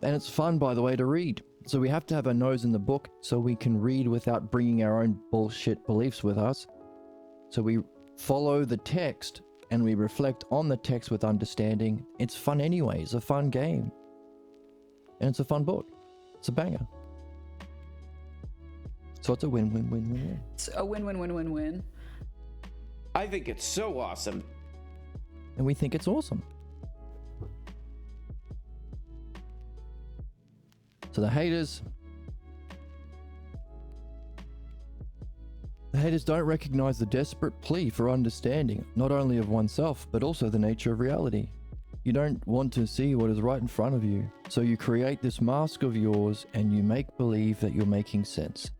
And it's fun, by the way, to read. So we have to have our nose in the book so we can read without bringing our own bullshit beliefs with us. So we follow the text and we reflect on the text with understanding. It's fun anyway. It's a fun game. And it's a fun book. It's a banger. So it's a win-win-win-win-win. It's a win-win-win-win-win. I think it's so awesome. And we think it's awesome. So the haters don't recognize the desperate plea for understanding, not only of oneself, but also the nature of reality. You don't want to see what is right in front of you. So you create this mask of yours and you make believe that you're making sense.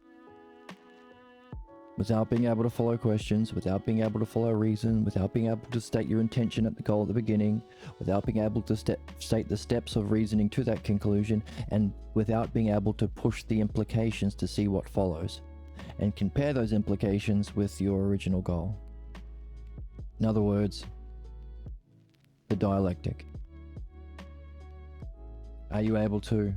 Without being able to follow questions, without being able to follow reason, without being able to state your intention at the goal at the beginning, without being able to state the steps of reasoning to that conclusion, and without being able to push the implications to see what follows, and compare those implications with your original goal. In other words, the dialectic. Are you able to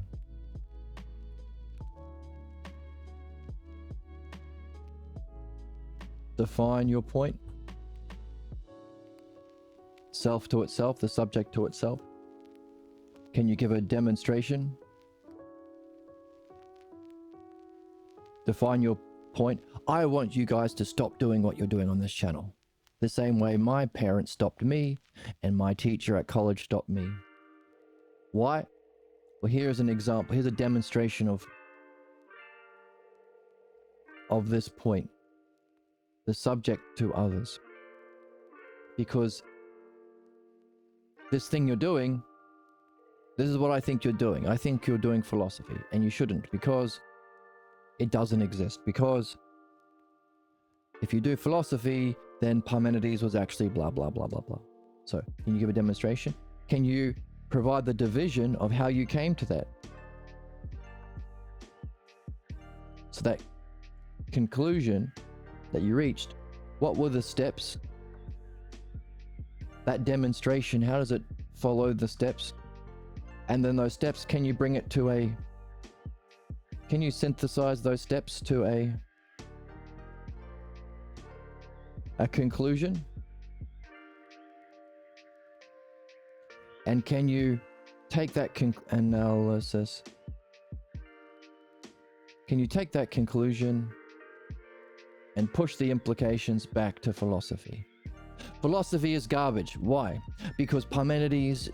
define your point? Self to itself, the subject to itself. Can you give a demonstration? Define your point. I want you guys to stop doing what you're doing on this channel. The same way my parents stopped me and my teacher at college stopped me. Why? Well, here's an example. Here's a demonstration of this point. The subject to others. Because this thing you're doing, this is what I think you're doing. I think you're doing philosophy, and you shouldn't, because it doesn't exist. Because if you do philosophy, then Parmenides was actually blah, blah, blah, blah, blah. So, can you give a demonstration? Can you provide the division of how you came to that? So that conclusion that you reached, what were the steps? That demonstration, how does it follow the steps? And then those steps, can you bring it to a, can you synthesize those steps to a conclusion? And can you take that analysis? Can you take that conclusion and push the implications back to philosophy? Philosophy is garbage. Why? Because Parmenides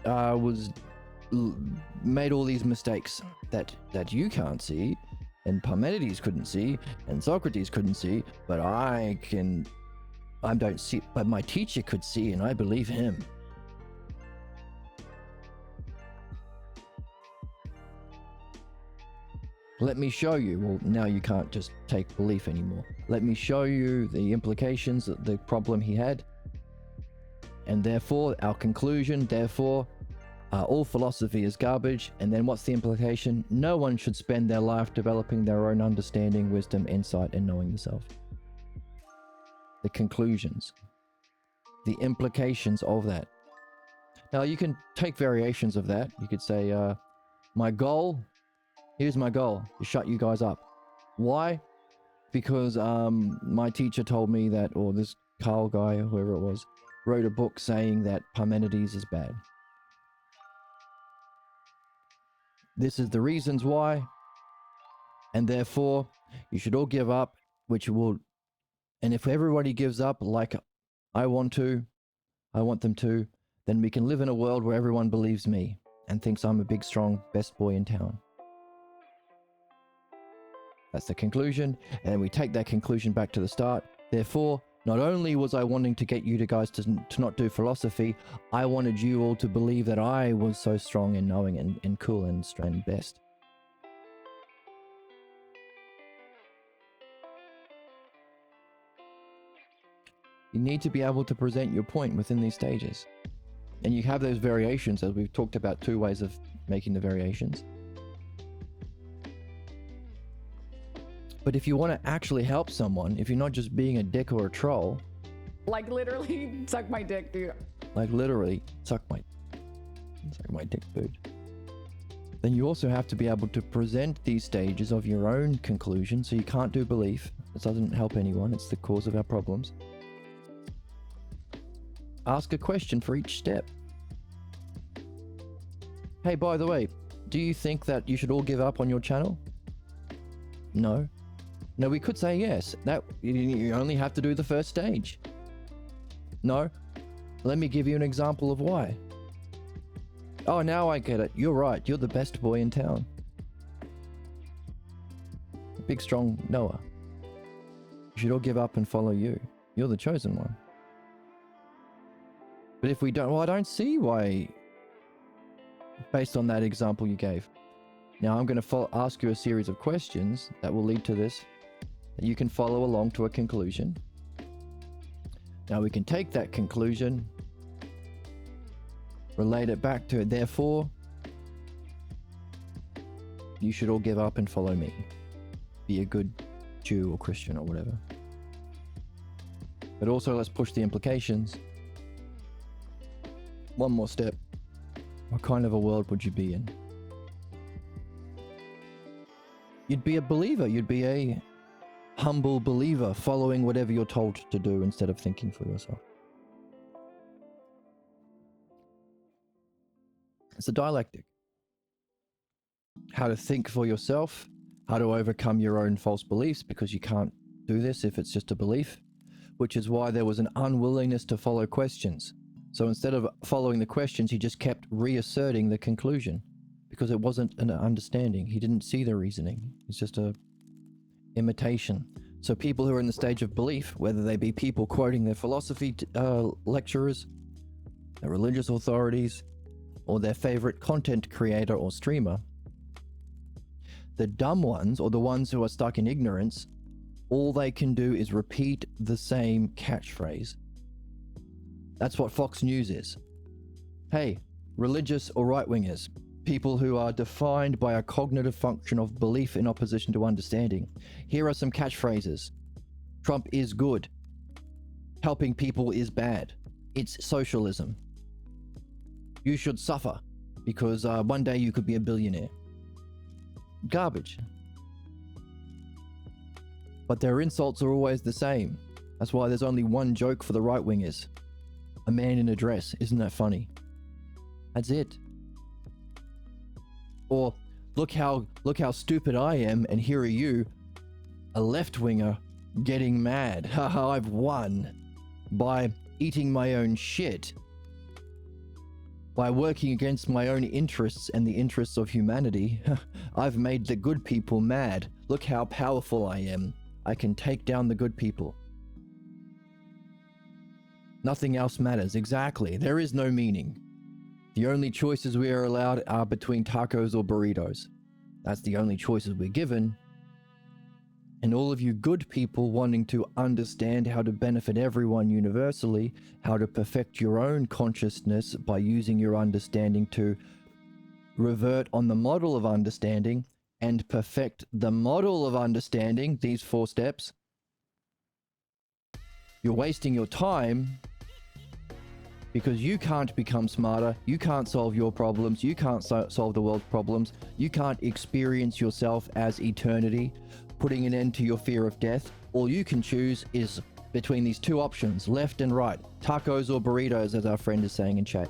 made all these mistakes that you can't see, and Parmenides couldn't see, and Socrates couldn't see, but I don't see, but my teacher could see, and I believe him. Let me show you. Well, now you can't just take belief anymore. Let me show you the implications of the problem he had. And therefore, our conclusion, therefore, all philosophy is garbage. And then what's the implication? No one should spend their life developing their own understanding, wisdom, insight, and knowing the self. The conclusions, the implications of that. Now, you can take variations of that. You could say, my goal, here's my goal, to shut you guys up. Why? Because my teacher told me that, or this Carl guy, or whoever it was, wrote a book saying that Parmenides is bad. This is the reasons why, and therefore you should all give up, which will, and if everybody gives up like I want them to, then we can live in a world where everyone believes me and thinks I'm a big, strong, best boy in town. That's the conclusion, and we take that conclusion back to the start. Therefore, not only was I wanting to get you guys to not do philosophy, I wanted you all to believe that I was so strong and knowing and cool and best. You need to be able to present your point within these stages. And you have those variations, as we've talked about 2 ways of making the variations. But if you want to actually help someone, if you're not just being a dick or a troll, Like literally, suck my dick, dude. like literally, suck my dick, dude, then you also have to be able to present these stages of your own conclusion. So you can't do belief. This doesn't help anyone. It's the cause of our problems. Ask a question for each step. Hey, by the way, do you think that you should all give up on your channel? No. No, we could say yes. That you only have to do the first stage. No. Let me give you an example of why. Oh, now I get it. You're right. You're the best boy in town. Big, strong Noah. You should all give up and follow you. You're the chosen one. But if we don't, well, I don't see why, based on that example you gave. Now I'm going to ask you a series of questions that will lead to this, that you can follow along to a conclusion. Now we can take that conclusion, relate it back to, therefore, you should all give up and follow me. Be a good Jew or Christian or whatever. But also let's push the implications. One more step. What kind of a world would you be in? You'd be a believer. You'd be a humble believer, following whatever you're told to do instead of thinking for yourself. It's a dialectic. How to think for yourself, how to overcome your own false beliefs, because you can't do this if it's just a belief, which is why there was an unwillingness to follow questions. So instead of following the questions, he just kept reasserting the conclusion because it wasn't an understanding. He didn't see the reasoning. It's just a imitation. So people who are in the stage of belief, whether they be people quoting their philosophy lecturers, their religious authorities, or their favorite content creator or streamer, the dumb ones, or the ones who are stuck in ignorance, all they can do is repeat the same catchphrase. That's what Fox News is. Hey, religious or right-wingers, people who are defined by a cognitive function of belief in opposition to understanding. Here are some catchphrases. Trump is good. Helping people is bad. It's socialism. You should suffer because one day you could be a billionaire. Garbage. But their insults are always the same. That's why there's only one joke for the right-wingers. A man in a dress. Isn't that funny? That's it. Or look how stupid I am, and here are you, a left-winger, getting mad. Haha, I've won. By eating my own shit. By working against my own interests and the interests of humanity. I've made the good people mad. Look how powerful I am. I can take down the good people. Nothing else matters. Exactly. There is no meaning. The only choices we are allowed are between tacos or burritos. That's the only choices we're given. And all of you good people wanting to understand how to benefit everyone universally, how to perfect your own consciousness by using your understanding to revert on the model of understanding and perfect the model of understanding, these 4 steps, you're wasting your time because you can't become smarter, you can't solve your problems, you can't solve the world's problems, you can't experience yourself as eternity, putting an end to your fear of death. All you can choose is between these 2 options, left and right, tacos or burritos, as our friend is saying in chat.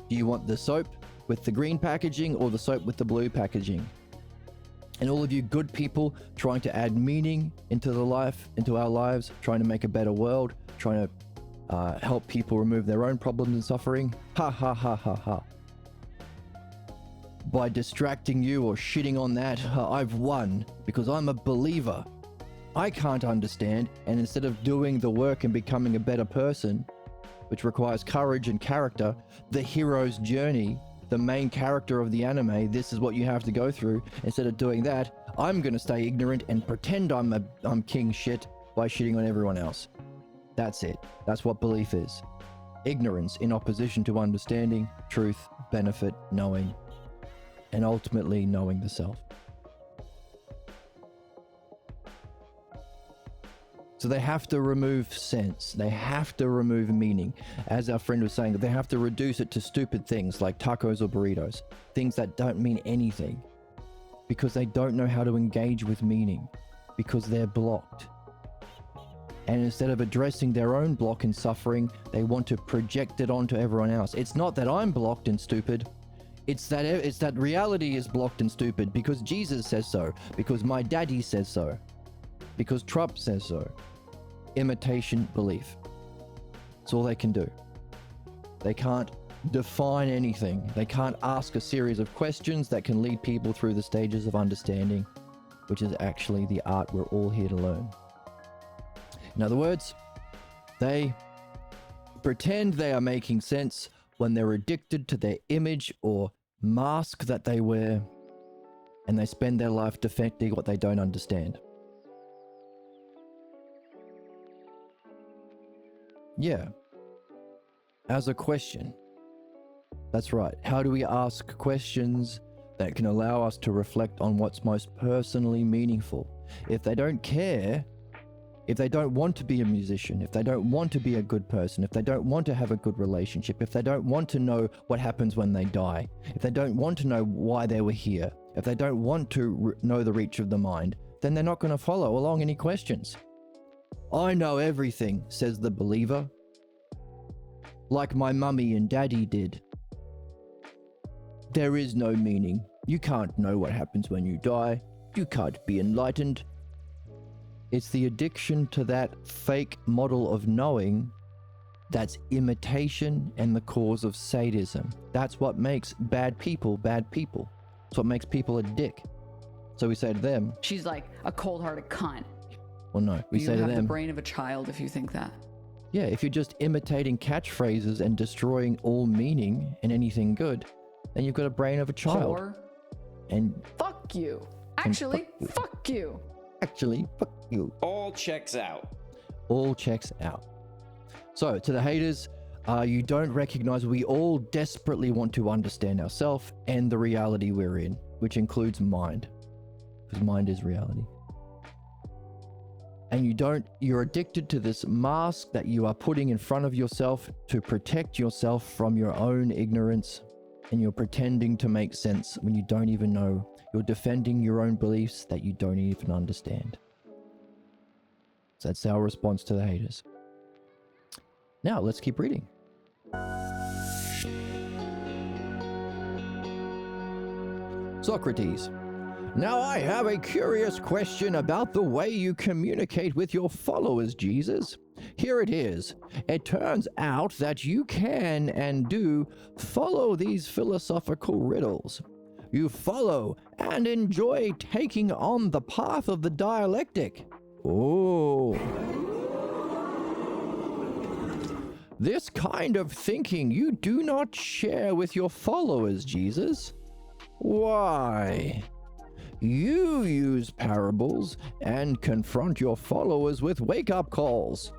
Do you want the soap with the green packaging or the soap with the blue packaging? And all of you good people trying to add meaning into our lives, trying to make a better world, trying to help people remove their own problems and suffering. Ha ha ha ha ha. By distracting you or shitting on that, I've won because I'm a believer. I can't understand, and instead of doing the work and becoming a better person, which requires courage and character, the hero's journey, the main character of the anime, this is what you have to go through. Instead of doing that, I'm gonna stay ignorant and pretend I'm king shit by shitting on everyone else. That's it. That's what belief is. Ignorance in opposition to understanding, truth, benefit, knowing, and ultimately knowing the self. So they have to remove sense. They have to remove meaning. As our friend was saying, they have to reduce it to stupid things like tacos or burritos. Things that don't mean anything. Because they don't know how to engage with meaning. Because they're blocked. And instead of addressing their own block and suffering, they want to project it onto everyone else. It's not that I'm blocked and stupid. It's that reality is blocked and stupid because Jesus says so. Because my daddy says so. Because Trump says so. Imitation belief. That's all they can do. They can't define anything. They can't ask a series of questions that can lead people through the stages of understanding, which is actually the art we're all here to learn. In other words, they pretend they are making sense when they're addicted to their image or mask that they wear, and they spend their life defending what they don't understand. Yeah. As a question. That's right. How do we ask questions that can allow us to reflect on what's most personally meaningful? If they don't care, if they don't want to be a musician, if they don't want to be a good person, if they don't want to have a good relationship, if they don't want to know what happens when they die, if they don't want to know why they were here, if they don't want to know the reach of the mind, then they're not going to follow along any questions. I know everything, says the believer. Like my mummy and daddy did. There is no meaning. You can't know what happens when you die. You can't be enlightened. It's the addiction to that fake model of knowing that's imitation and the cause of sadism. That's what makes bad people bad people. It's what makes people a dick. So we say to them, She's like a cold-hearted cunt. well, no, we You say to have the them, brain of a child if you think that. yeah, if you're just imitating catchphrases and destroying all meaning and anything good, then you've got a brain of a child. Whore. And Fuck you. Actually, fuck you. actually, fuck you. All checks out. All checks out. So, to the haters, You don't recognize we all desperately want to understand ourselves and the reality we're in, which includes mind, because mind is reality. And you're addicted to this mask that you are putting in front of yourself to protect yourself from your own ignorance, and you're pretending to make sense when you don't even know. You're defending your own beliefs that you don't even understand. So that's our response to the haters. Now let's keep reading. Socrates. Now I have a curious question about the way you communicate with your followers, Jesus. Here it is. It turns out that you can and do follow these philosophical riddles. You follow and enjoy taking on the path of the dialectic. Oh. This kind of thinking you do not share with your followers, Jesus. Why? You use parables and confront your followers with wake-up calls.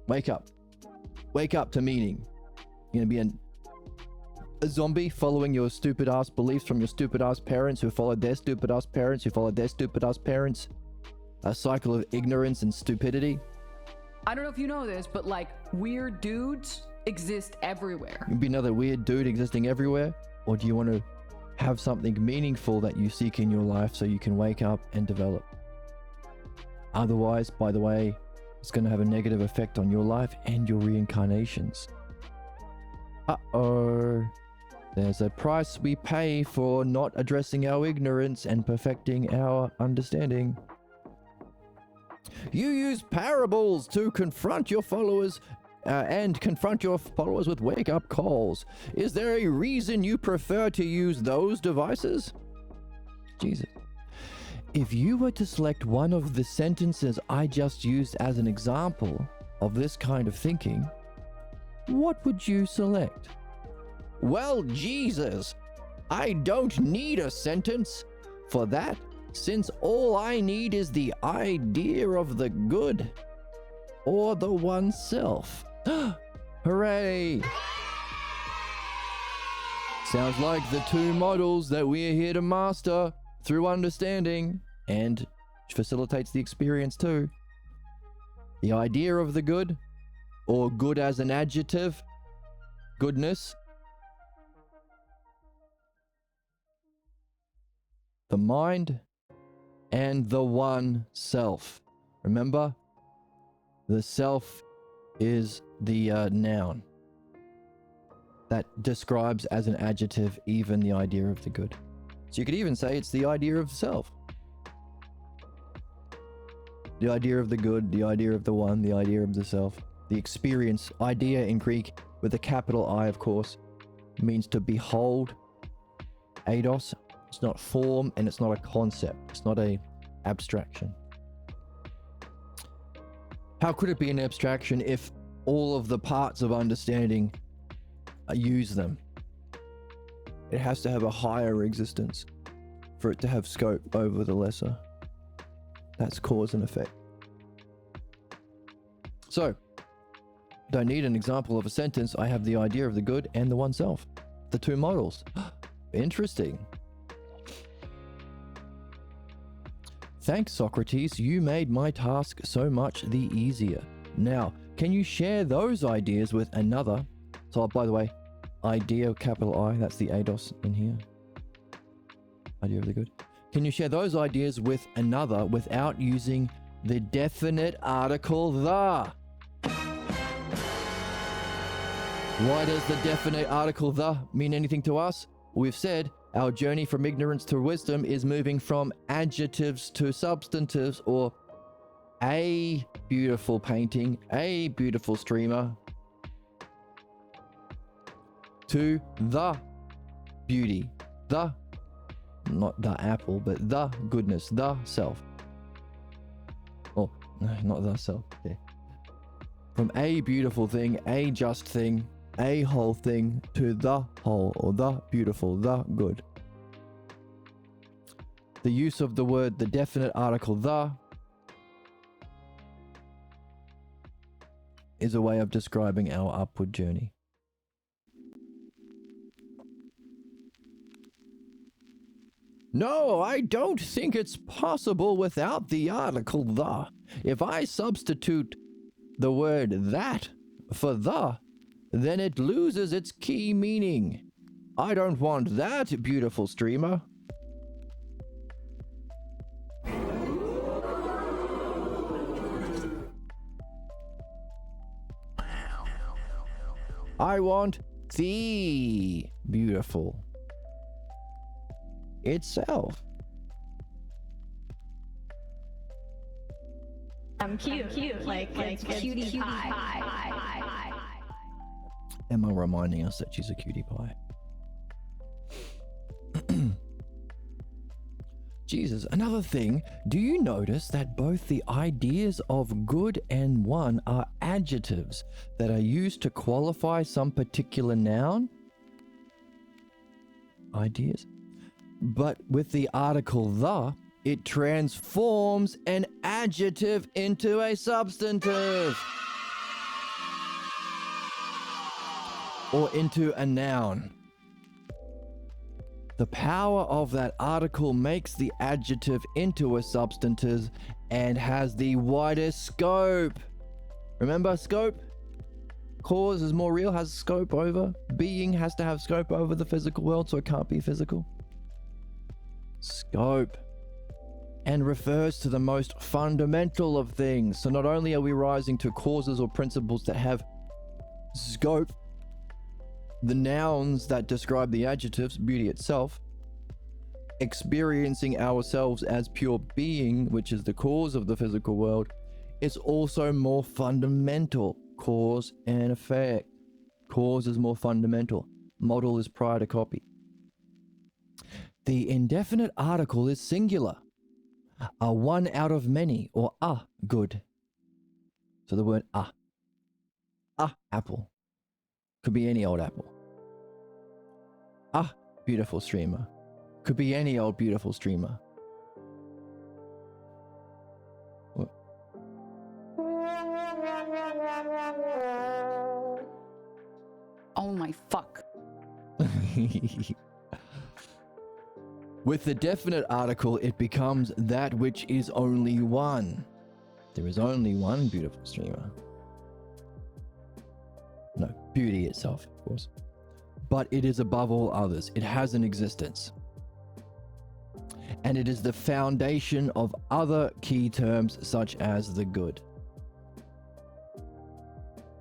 Wake up. Wake up to meaning. You're gonna be a zombie following your stupid-ass beliefs from your stupid-ass parents who followed their stupid-ass parents who followed their stupid-ass parents. A cycle of ignorance and stupidity. I don't know if you know this, but like weird dudes exist everywhere. You'd be another weird dude existing everywhere? Or do you want to have something meaningful that you seek in your life so you can wake up and develop? Otherwise, by the way, it's going to have a negative effect on your life and your reincarnations. Uh-oh. There's a price we pay for not addressing our ignorance and perfecting our understanding. You use parables to confront your followers with wake-up calls. Is there a reason you prefer to use those devices? Jesus. If you were to select one of the sentences I just used as an example of this kind of thinking, what would you select? Well, Jesus, I don't need a sentence for that, since all I need is the idea of the good or the oneself. Hooray! Sounds like the two models that we're here to master through understanding, and facilitates the experience too. The idea of the good, or good as an adjective, goodness. The mind and the one self. Remember, the self is the noun that describes as an adjective even the idea of the good. So you could even say it's the idea of self. The idea of the good, the idea of the one, the idea of the self. The experience, idea in Greek, with a capital I, of course, means to behold. Eidos. It's not form and it's not a concept. It's not a abstraction. How could it be an abstraction if all of the parts of understanding use them? It has to have a higher existence for it to have scope over the lesser. That's cause and effect. So, don't need an example of a sentence. I have the idea of the good and the oneself. The two models. Interesting. Thanks, Socrates. You made my task so much the easier. Now, can you share those ideas with another? So, by the way, idea, capital I, that's the eidos in here. Idea of the good. Can you share those ideas with another without using the definite article the? Why does the definite article the mean anything to us? We've said our journey from ignorance to wisdom is moving from adjectives to substantives, or a beautiful painting, a beautiful streamer, to the beauty, the, not the apple, but the goodness, the self. Oh, no, not the self. Yeah. From a beautiful thing, a just thing, a whole thing, to the whole, or the beautiful, the good. The use of the word, the definite article the, is a way of describing our upward journey. No, I don't think it's possible without the article the. If I substitute the word that for the, then it loses its key meaning. I don't want that, beautiful streamer. I want the beautiful itself. I'm cute, like cutie pie. Emma reminding us that she's a cutie pie. Jesus, another thing, do you notice that both the ideas of good and one are adjectives that are used to qualify some particular noun? Ideas? But with the article the, it transforms an adjective into a substantive. Or into a noun. The power of that article makes the adjective into a substantive and has the widest scope. Remember scope? Cause is more real, has scope over. Being has to have scope over the physical world, so it can't be physical. Scope. And refers to the most fundamental of things. So not only are we rising to causes or principles that have scope, the nouns that describe the adjectives, beauty itself, experiencing ourselves as pure being, which is the cause of the physical world, is also more fundamental. Cause and effect. Cause is more fundamental. Model is prior to copy. The indefinite article is singular. A one out of many, or a good. So the word a apple. Could be any old apple. Beautiful streamer. Could be any old beautiful streamer. What? Oh my fuck. With the definite article, it becomes that which is only one. There is only one beautiful streamer. No, beauty itself, of course. But it is above all others. It has an existence. And it is the foundation of other key terms such as the good.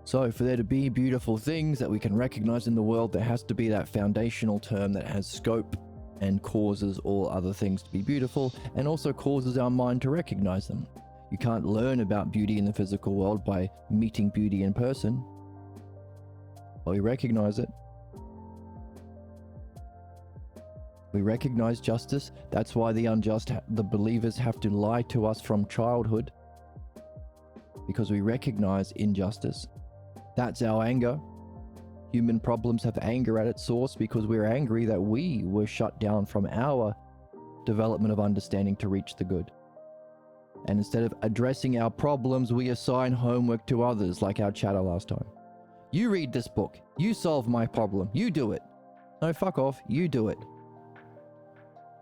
So for there to be beautiful things that we can recognize in the world, there has to be that foundational term that has scope and causes all other things to be beautiful and also causes our mind to recognize them. You can't learn about beauty in the physical world by meeting beauty in person. Well, we recognize it. We recognize justice. That's why the believers have to lie to us from childhood. Because we recognize injustice. That's our anger. Human problems have anger at its source because we're angry that we were shut down from our development of understanding to reach the good. And instead of addressing our problems, we assign homework to others, like our chatter last time. You read this book. You solve my problem. You do it. No, fuck off. You do it.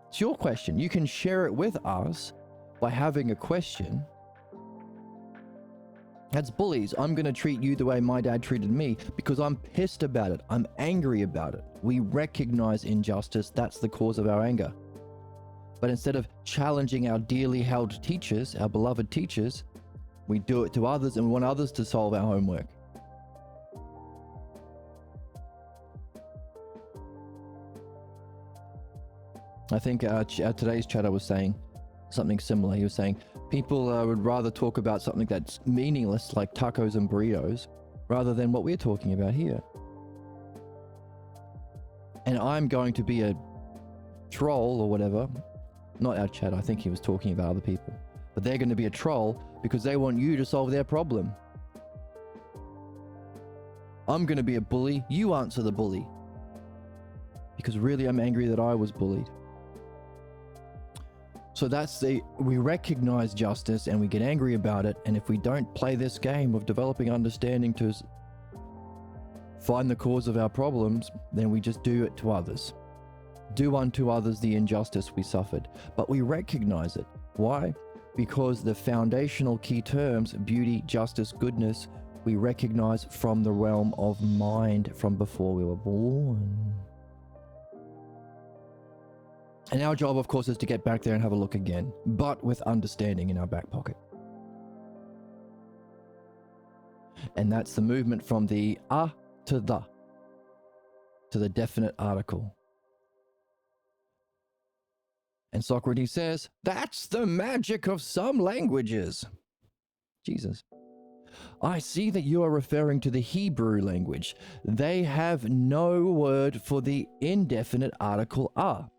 It's your question. You can share it with us by having a question. That's bullies. I'm going to treat you the way my dad treated me because I'm pissed about it. I'm angry about it. We recognize injustice. That's the cause of our anger. But instead of challenging our dearly held teachers, our beloved teachers, we do it to others and we want others to solve our homework. I think today's chatter was saying something similar. He was saying people would rather talk about something that's meaningless like tacos and burritos rather than what we're talking about here. And I'm going to be a troll or whatever. Not our chat, I think he was talking about other people. But they're going to be a troll because they want you to solve their problem. I'm going to be a bully. You answer the bully. Because really I'm angry that I was bullied. So we recognize justice and we get angry about it. And if we don't play this game of developing understanding to find the cause of our problems, then we just do it to others. Do unto others the injustice we suffered. But we recognize it. Why? Because the foundational key terms, beauty, justice, goodness, we recognize from the realm of mind from before we were born. And our job, of course, is to get back there and have a look again, but with understanding in our back pocket. And that's the movement from the to the definite article. And Socrates says, that's the magic of some languages. Jesus. I see that you are referring to the Hebrew language. They have no word for the indefinite article are.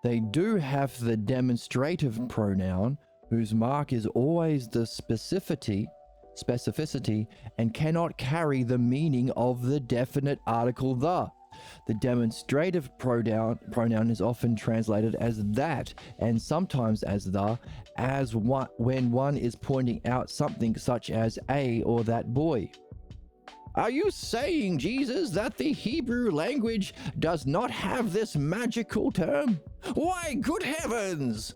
They do have the demonstrative pronoun, whose mark is always the specificity, and cannot carry the meaning of the definite article the. The demonstrative pronoun is often translated as that, and sometimes as the, when one is pointing out something such as a or that boy. Are you saying, Jesus, that the Hebrew language does not have this magical term? Why, good heavens!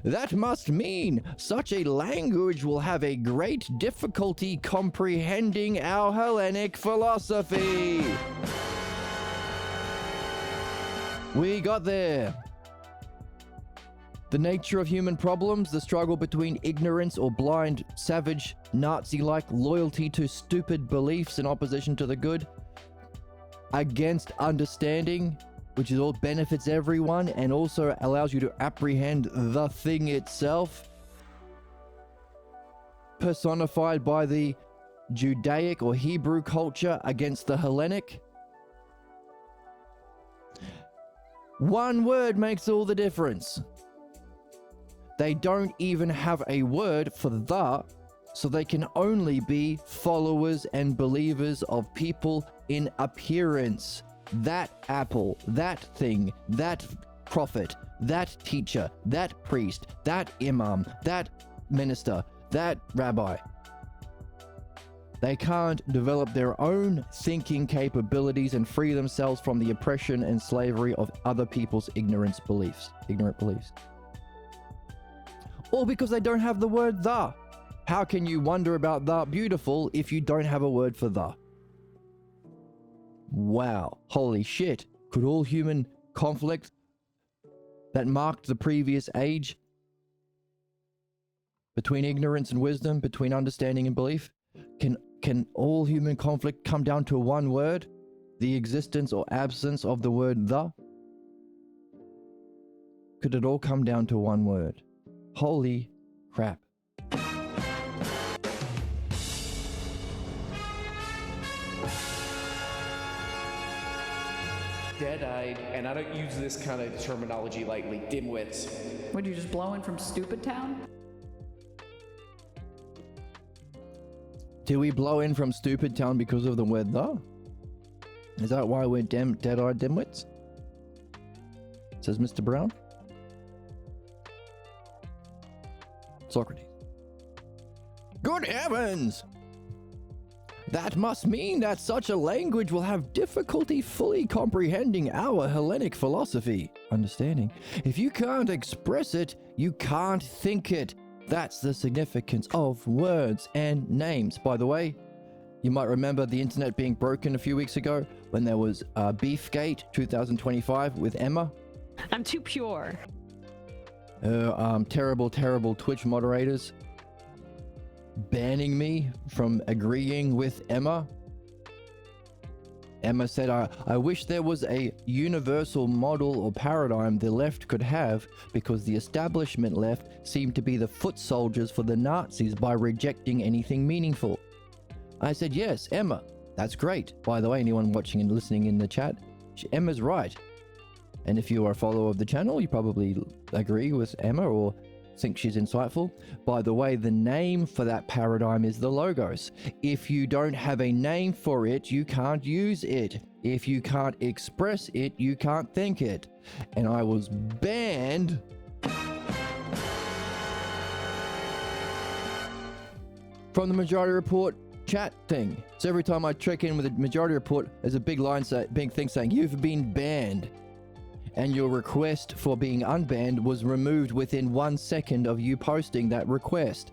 That must mean such a language will have a great difficulty comprehending our Hellenic philosophy. We got there. The nature of human problems, the struggle between ignorance or blind, savage, Nazi-like loyalty to stupid beliefs in opposition to the good, against understanding, which is all benefits everyone and also allows you to apprehend the thing itself, personified by the Judaic or Hebrew culture against the Hellenic. One word makes all the difference. They don't even have a word for the, so they can only be followers and believers of people in appearance. That apple, that thing, that prophet, that teacher, that priest, that imam, that minister, that rabbi. They can't develop their own thinking capabilities and free themselves from the oppression and slavery of other people's ignorant beliefs. All because they don't have the word the. How can you wonder about the beautiful if you don't have a word for the? Wow, holy shit. Could all human conflict that marked the previous age between ignorance and wisdom, between understanding and belief, can all human conflict come down to one word? The existence or absence of the word the? Could it all come down to one word? Holy crap. Dead-eyed, and I don't use this kind of terminology lightly, dimwits. Would you just blow in from Stupid Town? Do we blow in from Stupid Town because of the word the? Is that why we're dead-eyed dimwits? Says Mr. Brown. Socrates. Good heavens! That must mean that such a language will have difficulty fully comprehending our Hellenic philosophy. Understanding. If you can't express it, you can't think it. That's the significance of words and names. By the way, you might remember the internet being broken a few weeks ago when there was Beefgate 2025 with Emma. I'm too pure. Terrible Twitch moderators banning me from agreeing with Emma. Emma said, I wish there was a universal model or paradigm the left could have, because the establishment left seemed to be the foot soldiers for the Nazis by rejecting anything meaningful. I said, yes, Emma, that's great. By the way, anyone watching and listening in the chat, Emma's right. And if you are a follower of the channel, you probably agree with Emma or think she's insightful. By the way, the name for that paradigm is the Logos. If you don't have a name for it, you can't use it. If you can't express it, you can't think it. And I was banned from the Majority Report chat thing. So every time I check in with the Majority Report, there's a big big thing saying, you've been banned. And your request for being unbanned was removed within 1 second of you posting that request.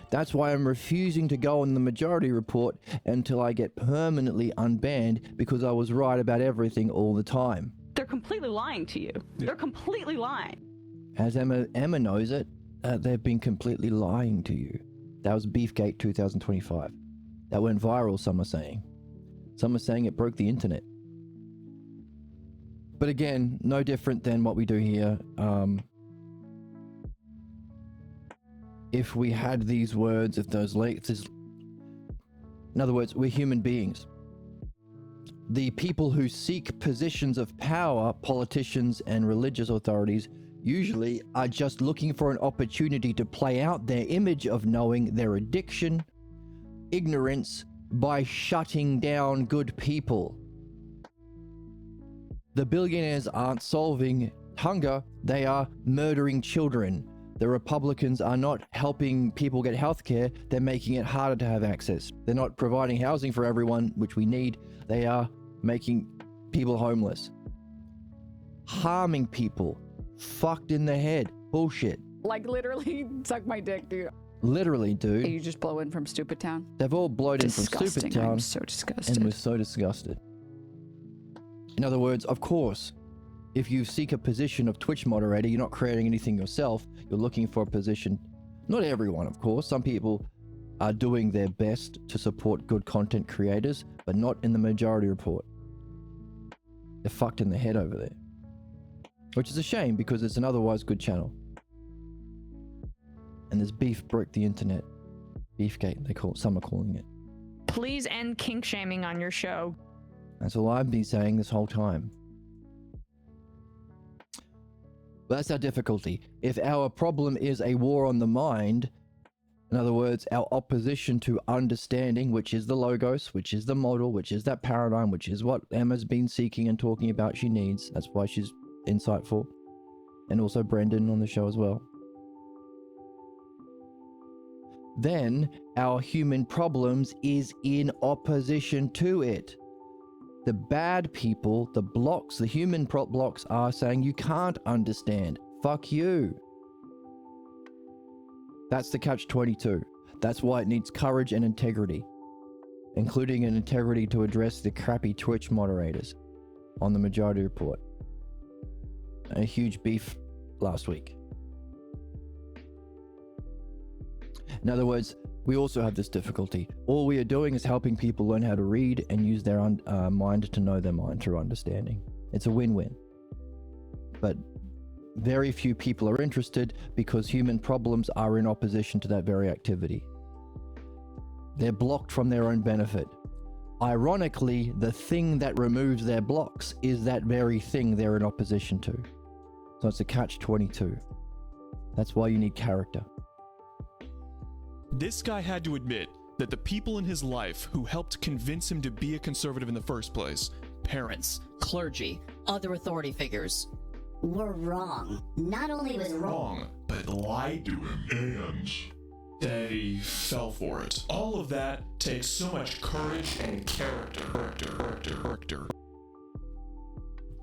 That's why I'm refusing to go on the Majority Report until I get permanently unbanned, because I was right about everything all the time. They're completely lying to you. They're completely lying. As Emma knows it, they've been completely lying to you. That was Beefgate 2025. That went viral, some are saying. Some are saying it broke the internet. But again, no different than what we do here. If we had these words, if those links, in other words, we're human beings. The people who seek positions of power, politicians and religious authorities, usually are just looking for an opportunity to play out their image of knowing their addiction, ignorance, by shutting down good people. The billionaires aren't solving hunger, they are murdering children. The Republicans are not helping people get health care, they're making it harder to have access. They're not providing housing for everyone, which we need, they are making people homeless. Harming people. Fucked in the head. Bullshit. Like literally suck my dick, dude. Literally, dude. You just blow in from Stupid Town? They've all blowed in from Disgusting. Stupid Town. I'm so disgusted. And we're so disgusted. In other words, of course, if you seek a position of Twitch moderator, you're not creating anything yourself. You're looking for a position. Not everyone, of course. Some people are doing their best to support good content creators, but not in the Majority Report. They're fucked in the head over there. Which is a shame, because it's an otherwise good channel. And this beef broke the internet. Beefgate, some are calling it. Please end kink shaming on your show. That's all I've been saying this whole time. But that's our difficulty. If our problem is a war on the mind, in other words, our opposition to understanding, which is the logos, which is the model, which is that paradigm, which is what Emma's been seeking and talking about she needs. That's why she's insightful. And also Brendan on the show as well. Then our human problems is in opposition to it. The bad people, the blocks, the human blocks are saying you can't understand. Fuck you. That's the catch-22. That's why it needs courage and integrity, including an integrity to address the crappy Twitch moderators on the Majority Report. A huge beef last week. In other words, we also have this difficulty. All we are doing is helping people learn how to read and use their mind to know their mind through understanding. It's a win-win. But very few people are interested because human problems are in opposition to that very activity. They're blocked from their own benefit. Ironically, the thing that removes their blocks is that very thing they're in opposition to. So it's a catch-22. That's why you need character. This guy had to admit that the people in his life who helped convince him to be a conservative in the first place, parents, clergy, other authority figures, were wrong. Not only was wrong, but lied to him, and they fell for it. All of that takes so much courage and character.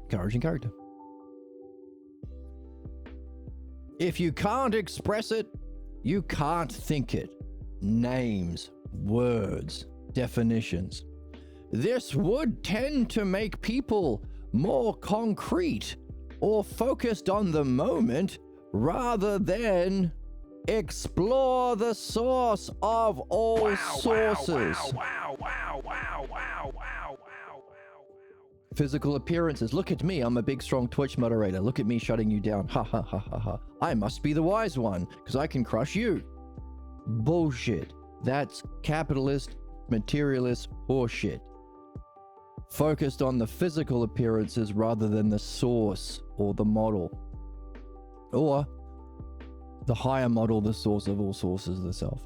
Courage and character. If you can't express it, you can't think it. Names, words, definitions. This would tend to make people more concrete or focused on the moment rather than explore the source of all sources. Physical appearances. Look at me, I'm a big strong Twitch moderator. Look at me shutting you down. Ha ha ha ha ha. I must be the wise one because I can crush you. Bullshit. That's capitalist, materialist horseshit. Focused on the physical appearances rather than the source or the model. Or the higher model, the source of all sources of the self.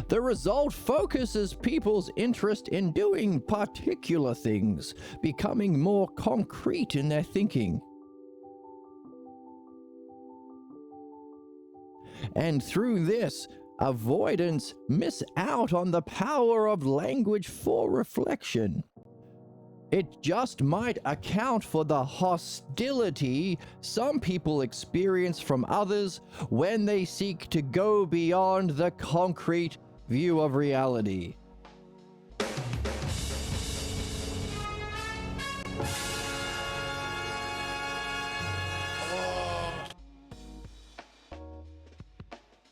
The result focuses people's interest in doing particular things, becoming more concrete in their thinking. And through this, avoidance miss out on the power of language for reflection. It just might account for the hostility some people experience from others when they seek to go beyond the concrete view of reality.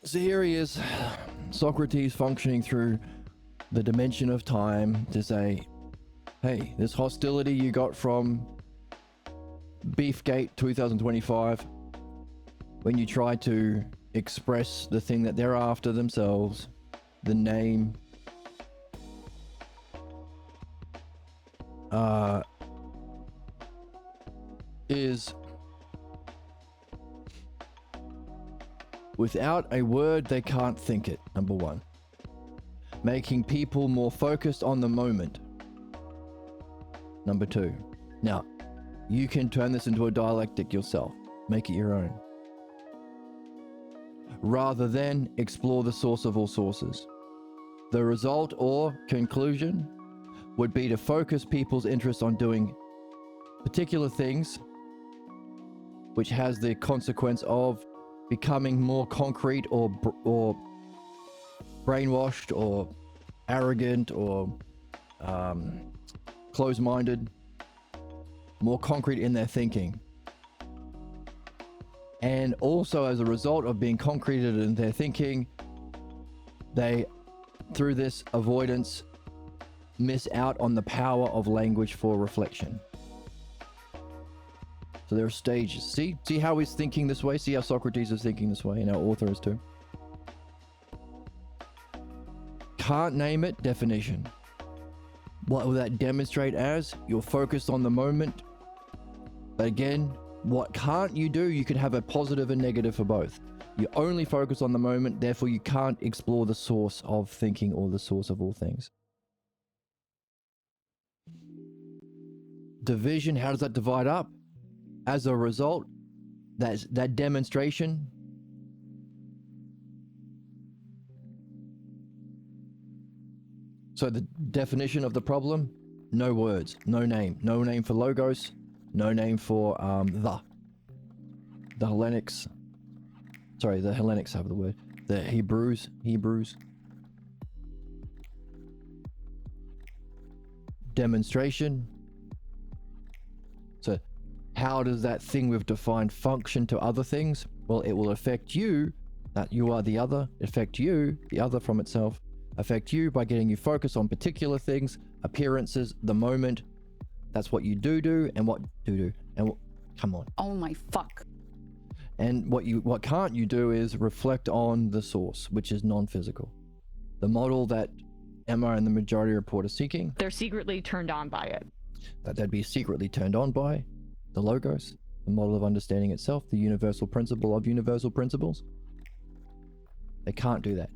So here he is, Socrates functioning through the dimension of time to say, hey, this hostility you got from Beefgate 2025, when you try to express the thing that they're after themselves, the name, is without a word they can't think it, number one. Making people more focused on the moment. Number two. Now, you can turn this into a dialectic yourself. Make it your own. Rather than explore the source of all sources. The result or conclusion would be to focus people's interest on doing particular things, which has the consequence of becoming more concrete or brainwashed or arrogant or closed-minded, more concrete in their thinking. And also as a result of being concreted in their thinking, they, through this avoidance, miss out on the power of language for reflection. So there are stages. See how he's thinking this way? See how Socrates is thinking this way, and our author is too? Can't name it, definition. What will that demonstrate as? You're focused on the moment. But again, what can't you do? You can have a positive and negative for both. You only focus on the moment, therefore you can't explore the source of thinking or the source of all things. Division, how does that divide up? As a result, that demonstration so the definition of the problem, no words, no name for logos, no name for the Hellenics. Sorry, the Hellenics have the word. The Hebrews. Demonstration. So how does that thing we've defined function to other things? Well, it will affect you, that you are the other, affect you, the other from itself, affect you by getting you focused on particular things, appearances, the moment. That's what you do and what do. And come on. Oh my fuck. And what can't you do is reflect on the source, which is non-physical. The model that Emma and the majority report are seeking. They're secretly turned on by it. That they'd be secretly turned on by the logos, the model of understanding itself, the universal principle of universal principles. They can't do that.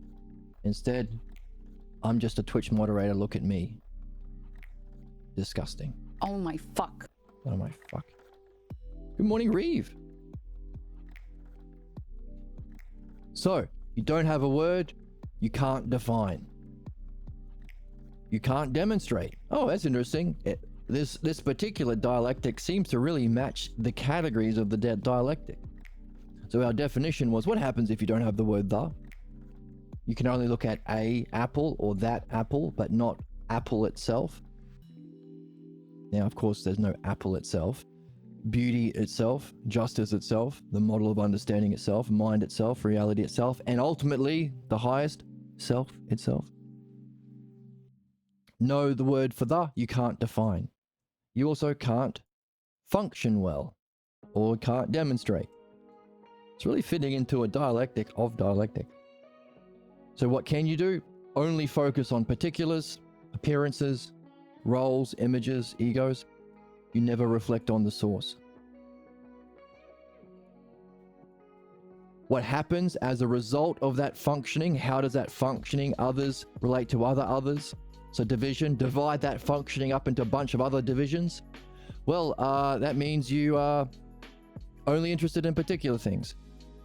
Instead, I'm just a Twitch moderator, look at me. Disgusting. Oh my fuck. Oh my fuck. Good morning, Reeve. So, you don't have a word, you can't define. You can't demonstrate. Oh, that's interesting. This particular dialectic seems to really match the categories of the dialectic. So our definition was, what happens if you don't have the word the? You can only look at a apple or that apple, but not apple itself. Now, of course, there's no apple itself. Beauty itself, justice itself, the model of understanding itself, mind itself, reality itself, and ultimately, the highest, self itself. No, the word for the, you can't define. You also can't function well, or can't demonstrate. It's really fitting into a dialectic of dialectic. So what can you do? Only focus on particulars, appearances, roles, images, egos. You never reflect on the source. What happens as a result of that functioning? How does that functioning others relate to other others? So division, divide that functioning up into a bunch of other divisions. Well, that means you are only interested in particular things.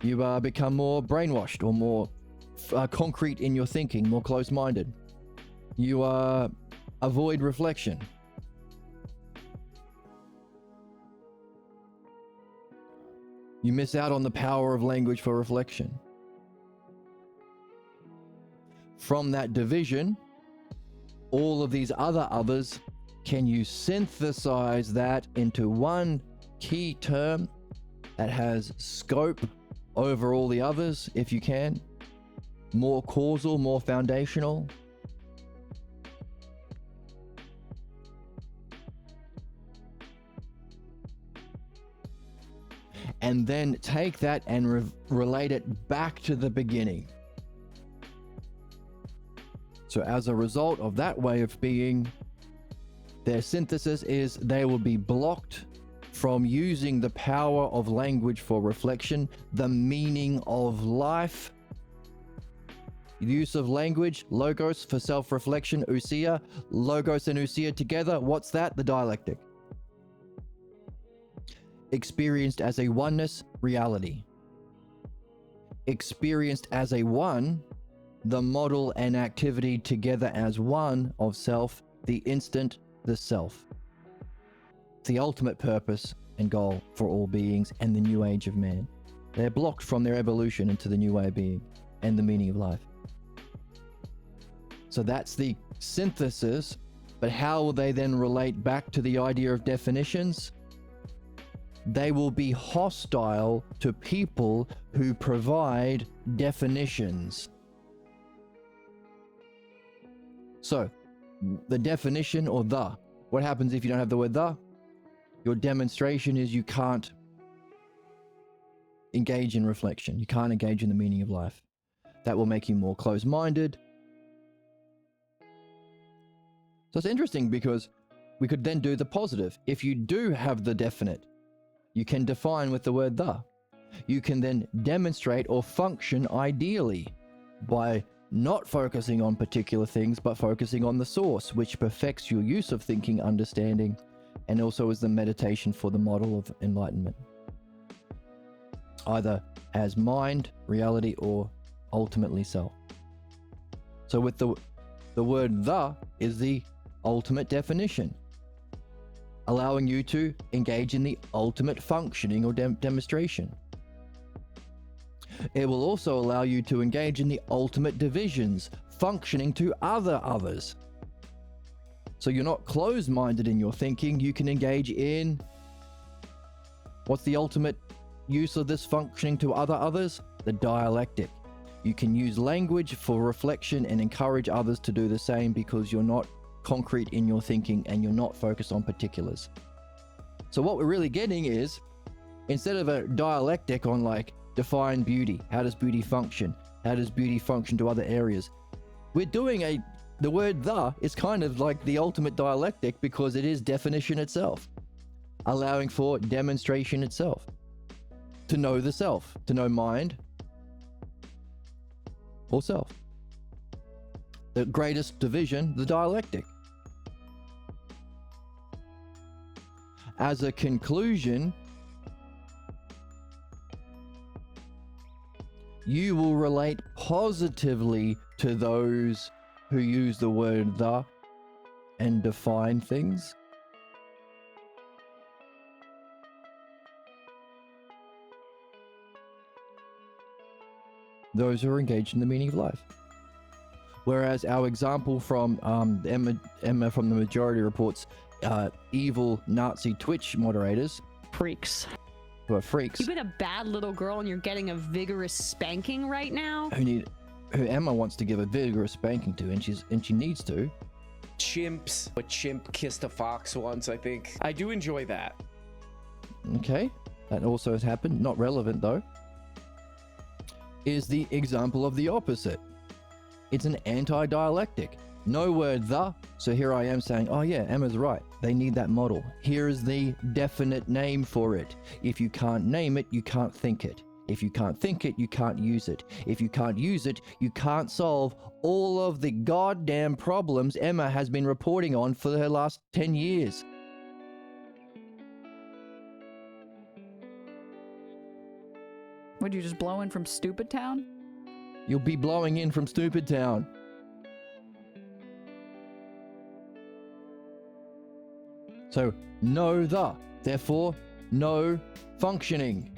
You become more brainwashed or more concrete in your thinking, more close-minded. You avoid reflection. You miss out on the power of language for reflection. From that division, all of these others, can you synthesize that into one key term that has scope over all the others, if you can? More causal, more foundational. And then take that and relate it back to the beginning. So as a result of that way of being, their synthesis is they will be blocked from using the power of language for reflection, the meaning of life. The use of language, logos for self-reflection, ousia, logos and ousia together, what's that? The dialectic. Experienced as a oneness, reality. Experienced as a one, the model and activity together as one of self, the instant, the self. The ultimate purpose and goal for all beings and the new age of man. They're blocked from their evolution into the new way of being and the meaning of life. So that's the synthesis, but how will they then relate back to the idea of definitions? They will be hostile to people who provide definitions. So, the definition or the. What happens if you don't have the word the? Your demonstration is you can't engage in reflection. You can't engage in the meaning of life. That will make you more closed-minded. So it's interesting because we could then do the positive. If you do have the definite, you can define with the word the. You can then demonstrate or function ideally by not focusing on particular things, but focusing on the source, which perfects your use of thinking, understanding, and also is the meditation for the model of enlightenment. Either as mind, reality, or ultimately self. So with the word the is the ultimate definition, allowing you to engage in the ultimate functioning or demonstration. It will also allow you to engage in the ultimate divisions, functioning to others. So you're not closed-minded in your thinking, you can engage in what's the ultimate use of this functioning to others? The dialectic. You can use language for reflection and encourage others to do the same because you're not concrete in your thinking and you're not focused on particulars. So what we're really getting is, instead of a dialectic on like define beauty, how does beauty function? How does beauty function to other areas? We're doing the word the is kind of like the ultimate dialectic because it is definition itself, allowing for demonstration itself. To know the self, to know mind or self. The greatest division, the dialectic. As a conclusion, you will relate positively to those who use the word the and define things. Those who are engaged in the meaning of life. Whereas our example from Emma from the Majority Reports, evil Nazi Twitch moderators, Freaks. who are freaks, You've been a bad little girl and you're getting a vigorous spanking right now? who Emma wants to give a vigorous spanking to, and she needs to. Chimps. A chimp kissed a fox once, I think. I do enjoy that. Okay, that also has happened. Not relevant though. Is the example of the opposite. It's an anti-dialectic. No word the, so here I am saying, oh yeah, Emma's right. They need that model. Here is the definite name for it. If you can't name it, you can't think it. If you can't think it, you can't use it. If you can't use it, you can't solve all of the goddamn problems Emma has been reporting on for her last 10 years. Would you just blow in from Stupid Town? You'll be blowing in from Stupid Town. So, know the. Therefore, no functioning.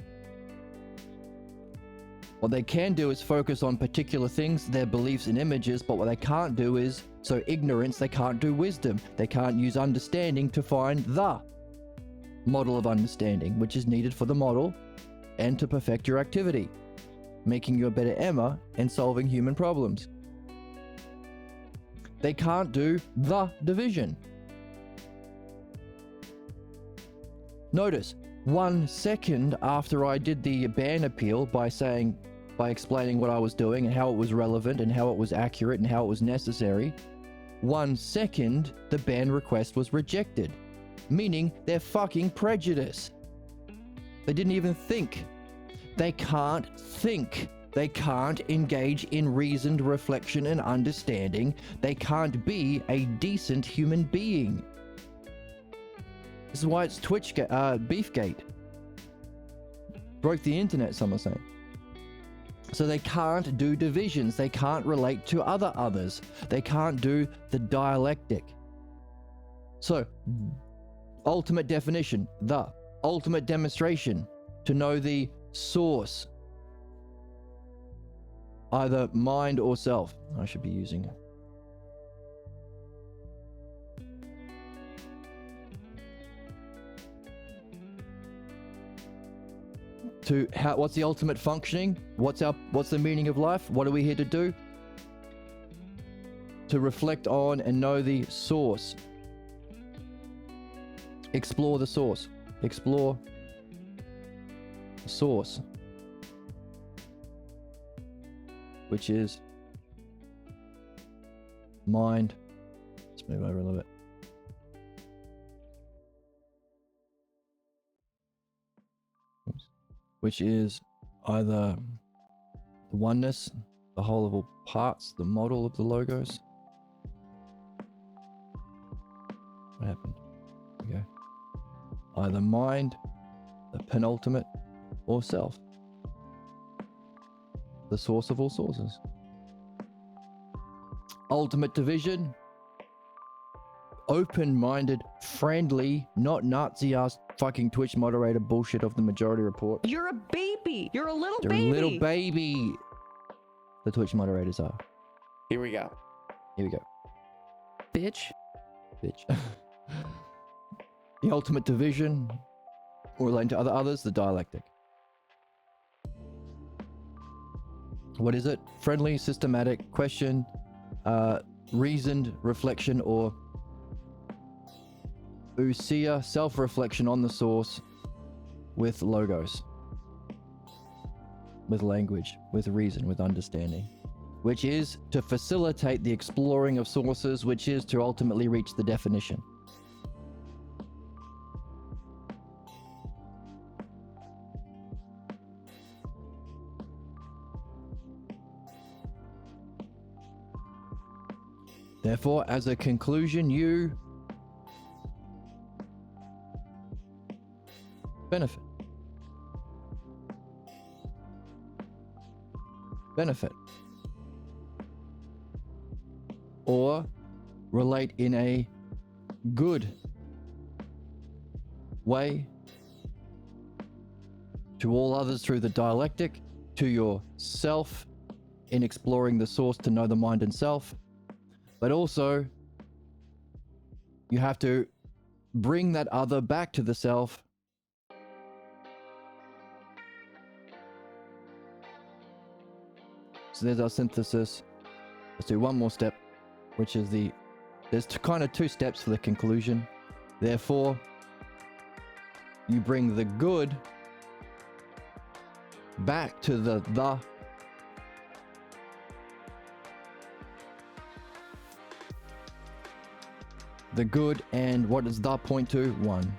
What they can do is focus on particular things, their beliefs and images, but what they can't do is, so ignorance, they can't do wisdom. They can't use understanding to find the model of understanding, which is needed for the model and to perfect your activity, making you a better Emma and solving human problems. They can't do the division. Notice, 1 second after I did the ban appeal by explaining what I was doing and how it was relevant and how it was accurate and how it was necessary, 1 second the ban request was rejected, meaning they're fucking prejudiced. They didn't even think. They can't think. They can't engage in reasoned reflection and understanding. They can't be a decent human being. This is why it's Beefgate. Broke the internet, some are saying. So they can't do divisions. They can't relate to others. They can't do the dialectic. So, ultimate definition, the. Ultimate demonstration, to know the source. Either mind or self. I should be using it. What's the ultimate functioning? What's the meaning of life? What are we here to do? To reflect on and know the source. Explore the source. Explore the source, which is mind. Let's move over a little bit. Which is either the oneness, the whole of all parts, the model of the logos. What happened? Okay. Either mind, the penultimate, or self. The source of all sources. Ultimate division. Open-minded, friendly, not Nazi-ass fucking Twitch moderator bullshit of the Majority Report. You're a baby. You're a little They're baby. a little baby. The Twitch moderators are. Here we go. Here we go. Bitch. The ultimate division, or relating to others, the dialectic. What is it? Friendly, systematic, question, reasoned reflection, or ousia, self-reflection on the source with logos, with language, with reason, with understanding, which is to facilitate the exploring of sources, which is to ultimately reach the definition. Therefore, as a conclusion, you benefit. Or relate in a good way to all others through the dialectic, to yourself in exploring the source to know the mind and self. But also, you have to bring that other back to the self. So there's our synthesis. Let's do one more step, which is there's kind of 2 steps for the conclusion. Therefore, you bring the good back to the good, and what does the point to? 1.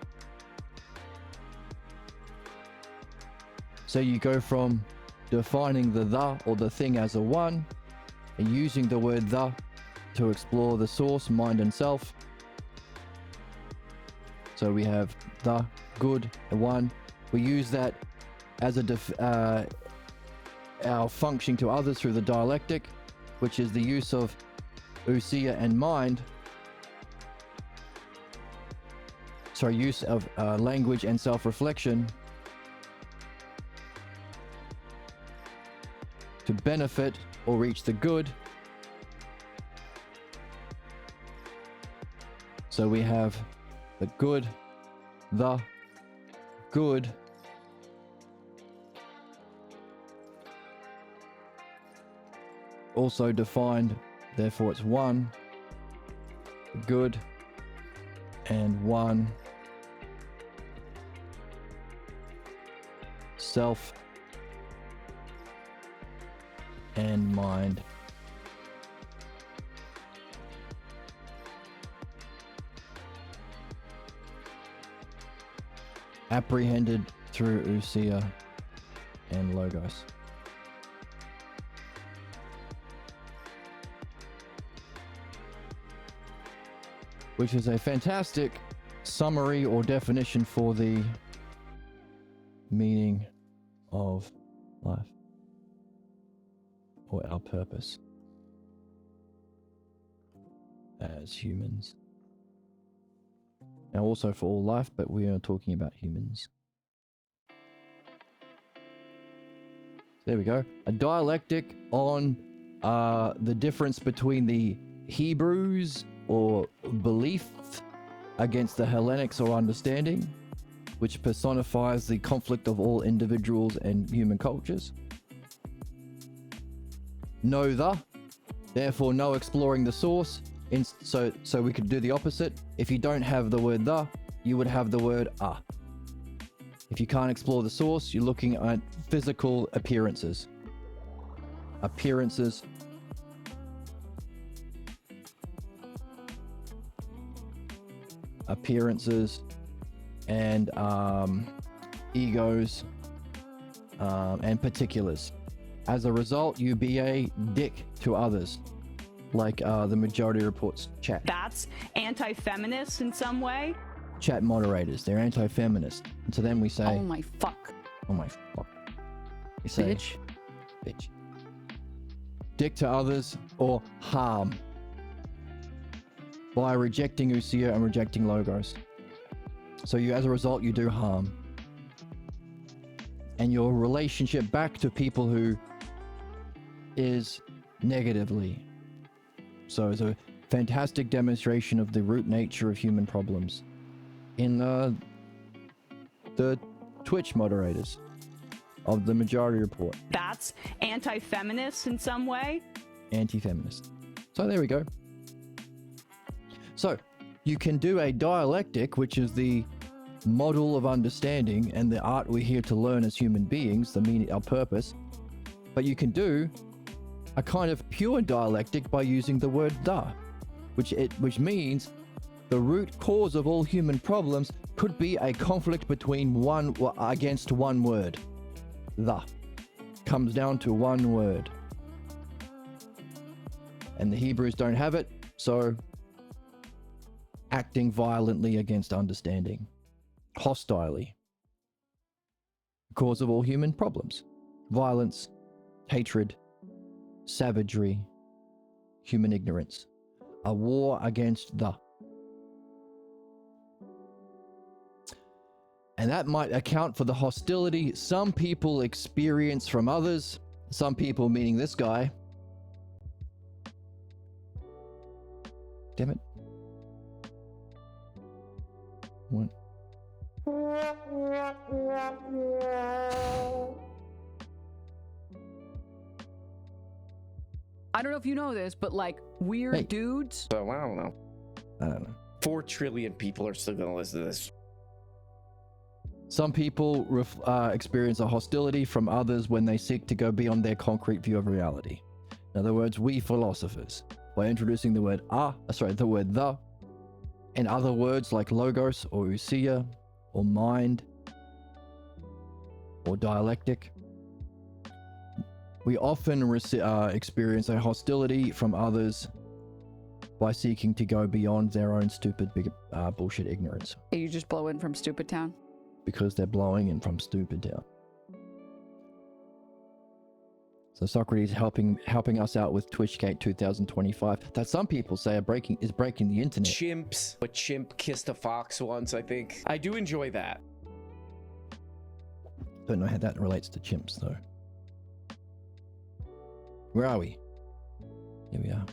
So you go from defining the or the thing as a 1 and using the word the to explore the source, mind and self. So we have the good, a 1. We use that as our functioning to others through the dialectic, which is the use of ousia and mind. Sorry, use of language and self-reflection to benefit or reach the good. So we have the good, also defined, therefore it's one, good, and one, self and mind. Apprehended through ousia and logos. Which is a fantastic summary or definition for the meaning of life or our purpose as humans. Now also for all life, but we are talking about humans. There we go. A dialectic on the difference between the Hebrews or belief against the Hellenics or understanding, which personifies the conflict of all individuals and human cultures. Therefore no exploring the source. So we could do the opposite. If you don't have the word the, you would have the word a. If you can't explore the source, you're looking at physical appearances. And egos and particulars. As a result, you be a dick to others, like the majority reports chat. That's anti-feminist in some way. Chat moderators, they're anti-feminist. And to them we say, Oh my fuck. oh my fuck. You say, bitch. Dick to others or harm by rejecting ousia and rejecting logos. So you, as a result, you do harm. And your relationship back to people who is negatively. So it's a fantastic demonstration of the root nature of human problems in the Twitch moderators of the majority report. That's anti-feminist in some way. Anti-feminist. So there we go. So you can do a dialectic, which is the model of understanding and the art we're here to learn as human beings, the meaning, our purpose. But you can do a kind of pure dialectic by using the word the, which means the root cause of all human problems could be a conflict between against one word. The comes down to one word. And the Hebrews don't have it, so acting violently against understanding. Hostilely. Cause of all human problems. Violence, hatred, savagery, human ignorance. A war against the. And that might account for the hostility some people experience from others. Some people, meaning this guy. Damn it. What? I don't know if you know this, but like weird dudes. So I don't know. I don't know. 4 trillion people are still gonna listen to this. Some people experience a hostility from others when they seek to go beyond their concrete view of reality. In other words, we philosophers, by introducing the word the word the, and other words like logos or ousia or mind or dialectic, we often experience a hostility from others by seeking to go beyond their own stupid bullshit ignorance. You just blow in from Stupid Town? Because they're blowing in from stupid town. So Socrates helping us out with Twitchgate 2025 that some people say is breaking the internet. Chimps. A chimp kissed a fox once, I think. I do enjoy that. Don't know how that relates to chimps though. Where are we? Here we are.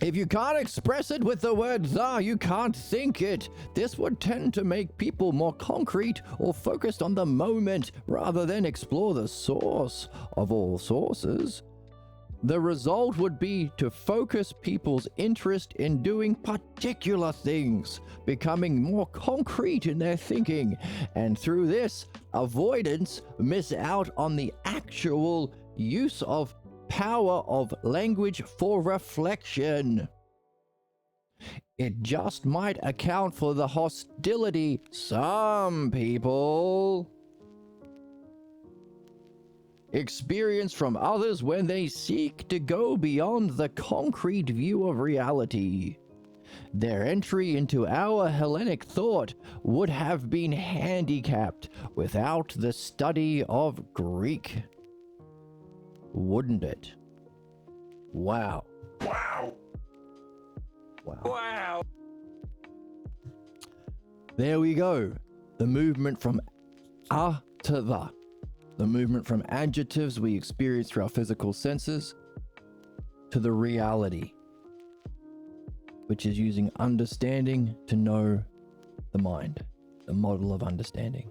If you can't express it with the word the, you can't think it. This would tend to make people more concrete or focused on the moment rather than explore the source of all sources. The result would be to focus people's interest in doing particular things, becoming more concrete in their thinking, and through this avoidance, miss out on the actual use of power of language for reflection. It just might account for the hostility some people experience from others when they seek to go beyond the concrete view of reality. Their entry into our Hellenic thought would have been handicapped without the study of Greek. Wouldn't it? Wow. Wow. Wow. Wow. There we go. The movement from a to the. The movement from adjectives we experience through our physical senses to the reality, which is using understanding to know the mind, the model of understanding.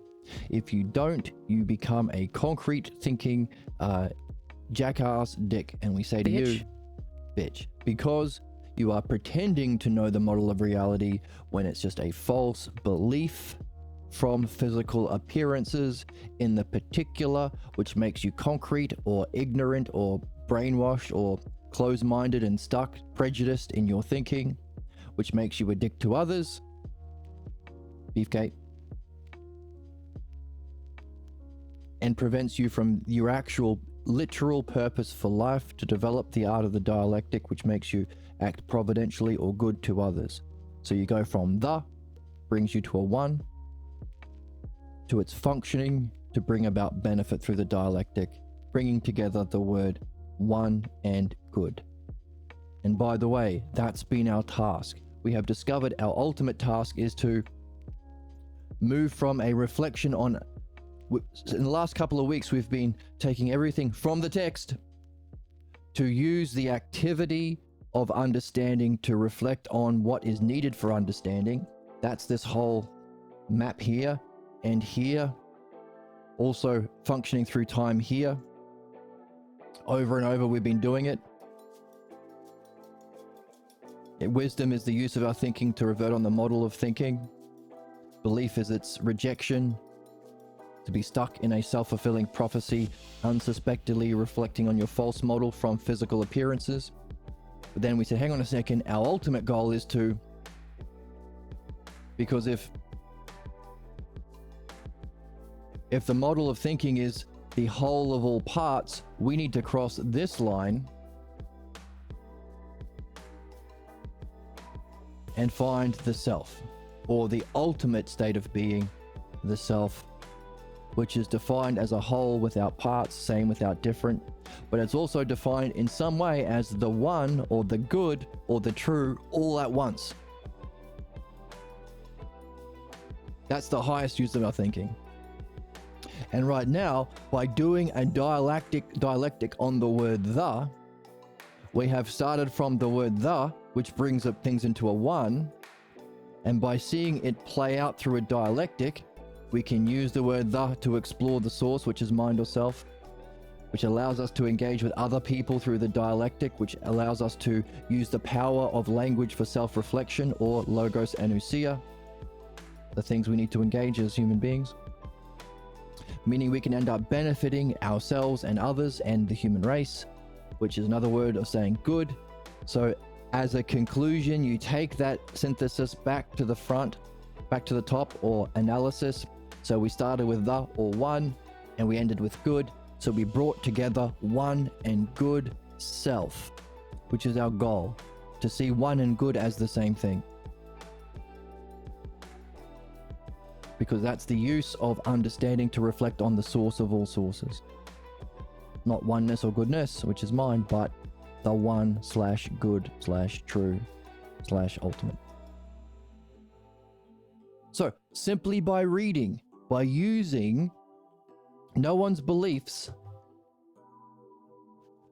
If you don't, you become a concrete thinking jackass dick, and we say to you, bitch, because you are pretending to know the model of reality when it's just a false belief from physical appearances in the particular, which makes you concrete or ignorant or brainwashed or closed-minded and stuck, prejudiced in your thinking, which makes you a dick to others. Beefcake. And prevents you from your actual literal purpose for life to develop the art of the dialectic, which makes you act providentially or good to others. So you go from the, brings you to a one, to its functioning to bring about benefit through the dialectic, bringing together the word one and good. And by the way, that's been our task. We have discovered our ultimate task is to move from a reflection on. In the last couple of weeks, we've been taking everything from the text to use the activity of understanding to reflect on what is needed for understanding. That's this whole map here and here, also functioning through time here. Over and over, we've been doing it. Wisdom is the use of our thinking to revert on the model of thinking. Belief is its rejection, to be stuck in a self-fulfilling prophecy, unsuspectedly reflecting on your false model from physical appearances. But then we said, hang on a second, our ultimate goal is to, because if the model of thinking is the whole of all parts, we need to cross this line and find the self, or the ultimate state of being, the self, which is defined as a whole without parts, same without different, but it's also defined in some way as the one or the good or the true all at once. That's the highest use of our thinking. And right now, by doing a dialectic on the word the, we have started from the word the, which brings up things into a one, and by seeing it play out through a dialectic, we can use the word the to explore the source, which is mind or self, which allows us to engage with other people through the dialectic, which allows us to use the power of language for self-reflection, or logos and ousia, the things we need to engage as human beings. Meaning we can end up benefiting ourselves and others and the human race, which is another word of saying good. So as a conclusion, you take that synthesis back to the front, back to the top, or analysis. So we started with the or one, and we ended with good. So we brought together one and good self, which is our goal, to see one and good as the same thing. Because that's the use of understanding to reflect on the source of all sources. Not oneness or goodness, which is mine, but the one/good/true/ultimate. So, simply by reading, by using no one's beliefs,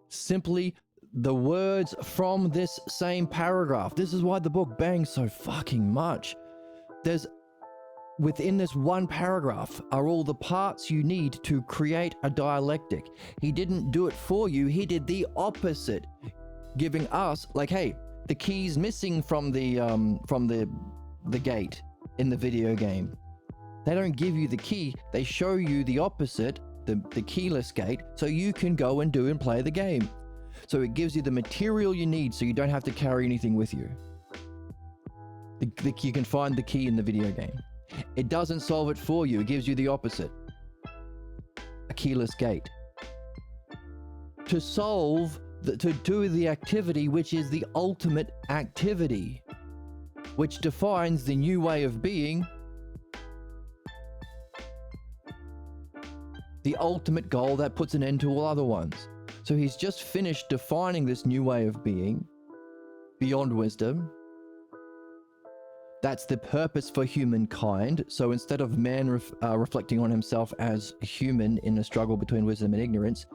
simply the words from this same paragraph. This is why the book bangs so fucking much. Within this one paragraph are all the parts you need to create a dialectic. He didn't do it for you, he did the opposite, giving us, like, hey, the key's missing from the gate in the video game. They don't give you the key, they show you the opposite, the keyless gate, so you can go and do and play the game. So it gives you the material you need so you don't have to carry anything with you. You can find the key in the video game. It doesn't solve it for you, it gives you the opposite. A keyless gate. To do the activity which is the ultimate activity, which defines the new way of being, the ultimate goal that puts an end to all other ones. So he's just finished defining this new way of being, beyond wisdom. That's the purpose for humankind. So instead of man reflecting on himself as human in a struggle between wisdom and ignorance,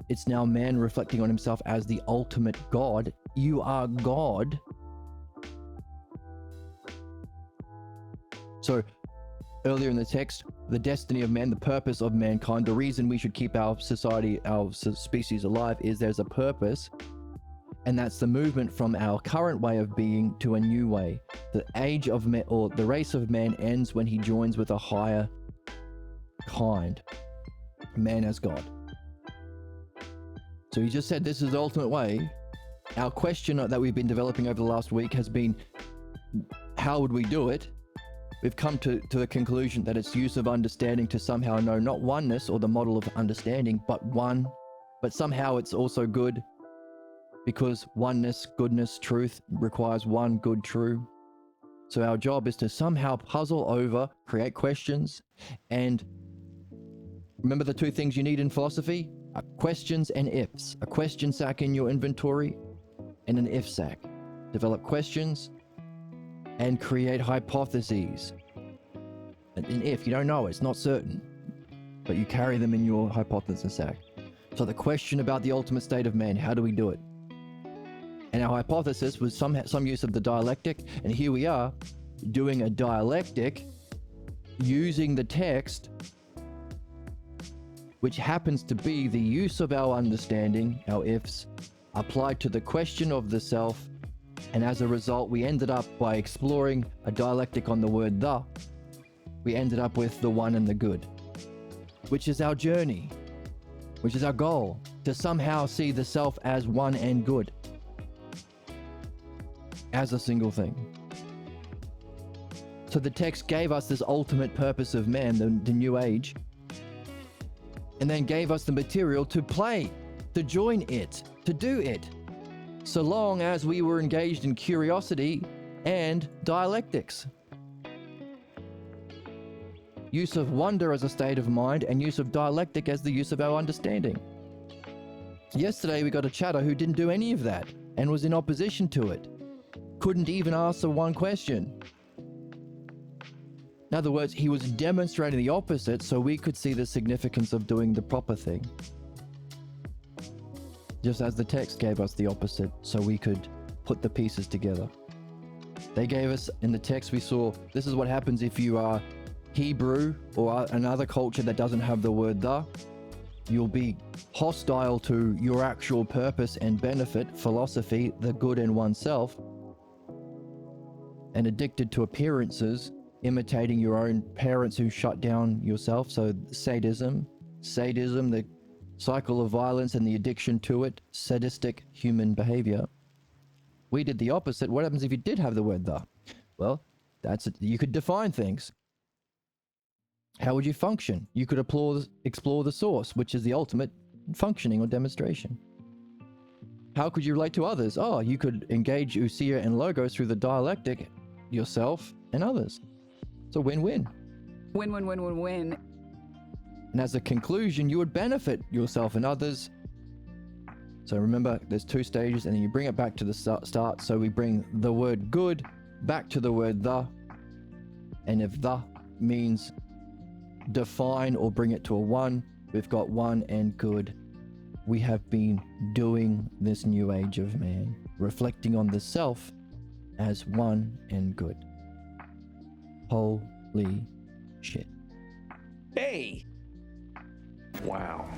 it's now man reflecting on himself as the ultimate God. You are God. So earlier in the text, the destiny of man, the purpose of mankind, the reason we should keep our society, our species alive is there's a purpose. And that's the movement from our current way of being to a new way. The age of man, or the race of man, ends when he joins with a higher kind, man as God. So he just said this is the ultimate way. Our question that we've been developing over the last week has been, how would we do it? We've come to the conclusion that it's use of understanding to somehow know not oneness or the model of understanding, but one. But somehow it's also good, because oneness, goodness, truth requires one good true. So our job is to somehow puzzle over, create questions, and remember the two things you need in philosophy? Questions and ifs. A question sack in your inventory and an if sack. Develop questions and create hypotheses. An if, you don't know, it's not certain, but you carry them in your hypothesis sack. So the question about the ultimate state of man, how do we do it? And our hypothesis was some use of the dialectic, and here we are doing a dialectic using the text, which happens to be the use of our understanding, our ifs, applied to the question of the self, and as a result we ended up by exploring a dialectic on the word the. We ended up with the one and the good, which is our journey, which is our goal, to somehow see the self as one and good, as a single thing. So the text gave us this ultimate purpose of man, the new age, and then gave us the material to play, to join it, to do it, so long as we were engaged in curiosity and dialectics. Use of wonder as a state of mind, and use of dialectic as the use of our understanding. Yesterday we got a chatter who didn't do any of that and was in opposition to it. Couldn't even answer one question. In other words, he was demonstrating the opposite so we could see the significance of doing the proper thing. Just as the text gave us the opposite so we could put the pieces together. They gave us, in the text we saw, this is what happens if you are Hebrew or another culture that doesn't have the word the. You'll be hostile to your actual purpose and benefit, philosophy, the good in oneself, and addicted to appearances, imitating your own parents who shut down yourself. So sadism, the cycle of violence and the addiction to it, sadistic human behavior. We did the opposite. What happens if you did have the word the? Well, that's it. You could define things. How would you function? You could explore the source, which is the ultimate functioning or demonstration. How could you relate to others? Oh, you could engage ousia and logos through the dialectic, yourself and others. It's a win-win. Win-win-win-win-win. And as a conclusion, you would benefit yourself and others So remember, there's 2 stages, and then you bring it back to the start. So we bring the word good back to the word the. And if the means define or bring it to a 1, we've got one and good. We have been doing this new age of man, reflecting on the self as one and good. Holy shit. Hey! Wow.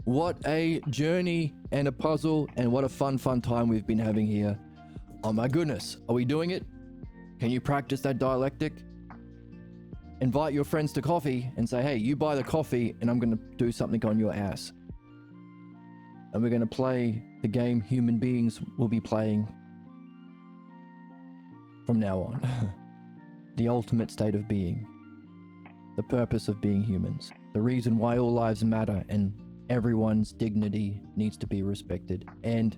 What a journey and a puzzle, and what a fun time we've been having here. Oh my goodness, are we doing it? Can you practice that dialectic? Invite your friends to coffee and say, hey, you buy the coffee and I'm going to do something on your ass. And we're going to play the game human beings will be playing from now on. The ultimate state of being. The purpose of being humans. The reason why all lives matter and everyone's dignity needs to be respected. And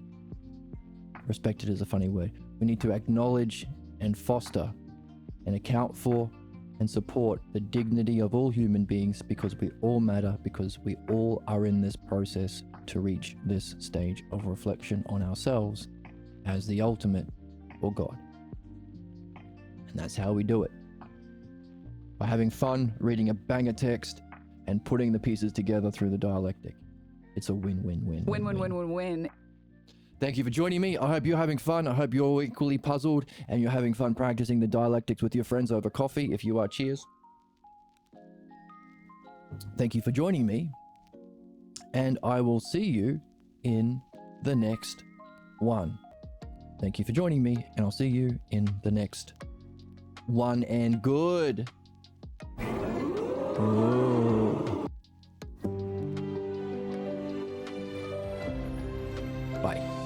respected is a funny word. We need to acknowledge and foster and account for and support the dignity of all human beings, because we all matter, because we all are in this process to reach this stage of reflection on ourselves as the ultimate or God. And that's how we do it. By having fun, reading a banger text, and putting the pieces together through the dialectic. It's a win-win-win. Win. Thank you for joining me. I hope you're having fun. I hope you're equally puzzled and you're having fun practicing the dialectics with your friends over coffee. If you are, cheers. Thank you for joining me. And I will see you in the next one. Thank you for joining me, and I'll see you in the next one. And good. Ooh. Bye.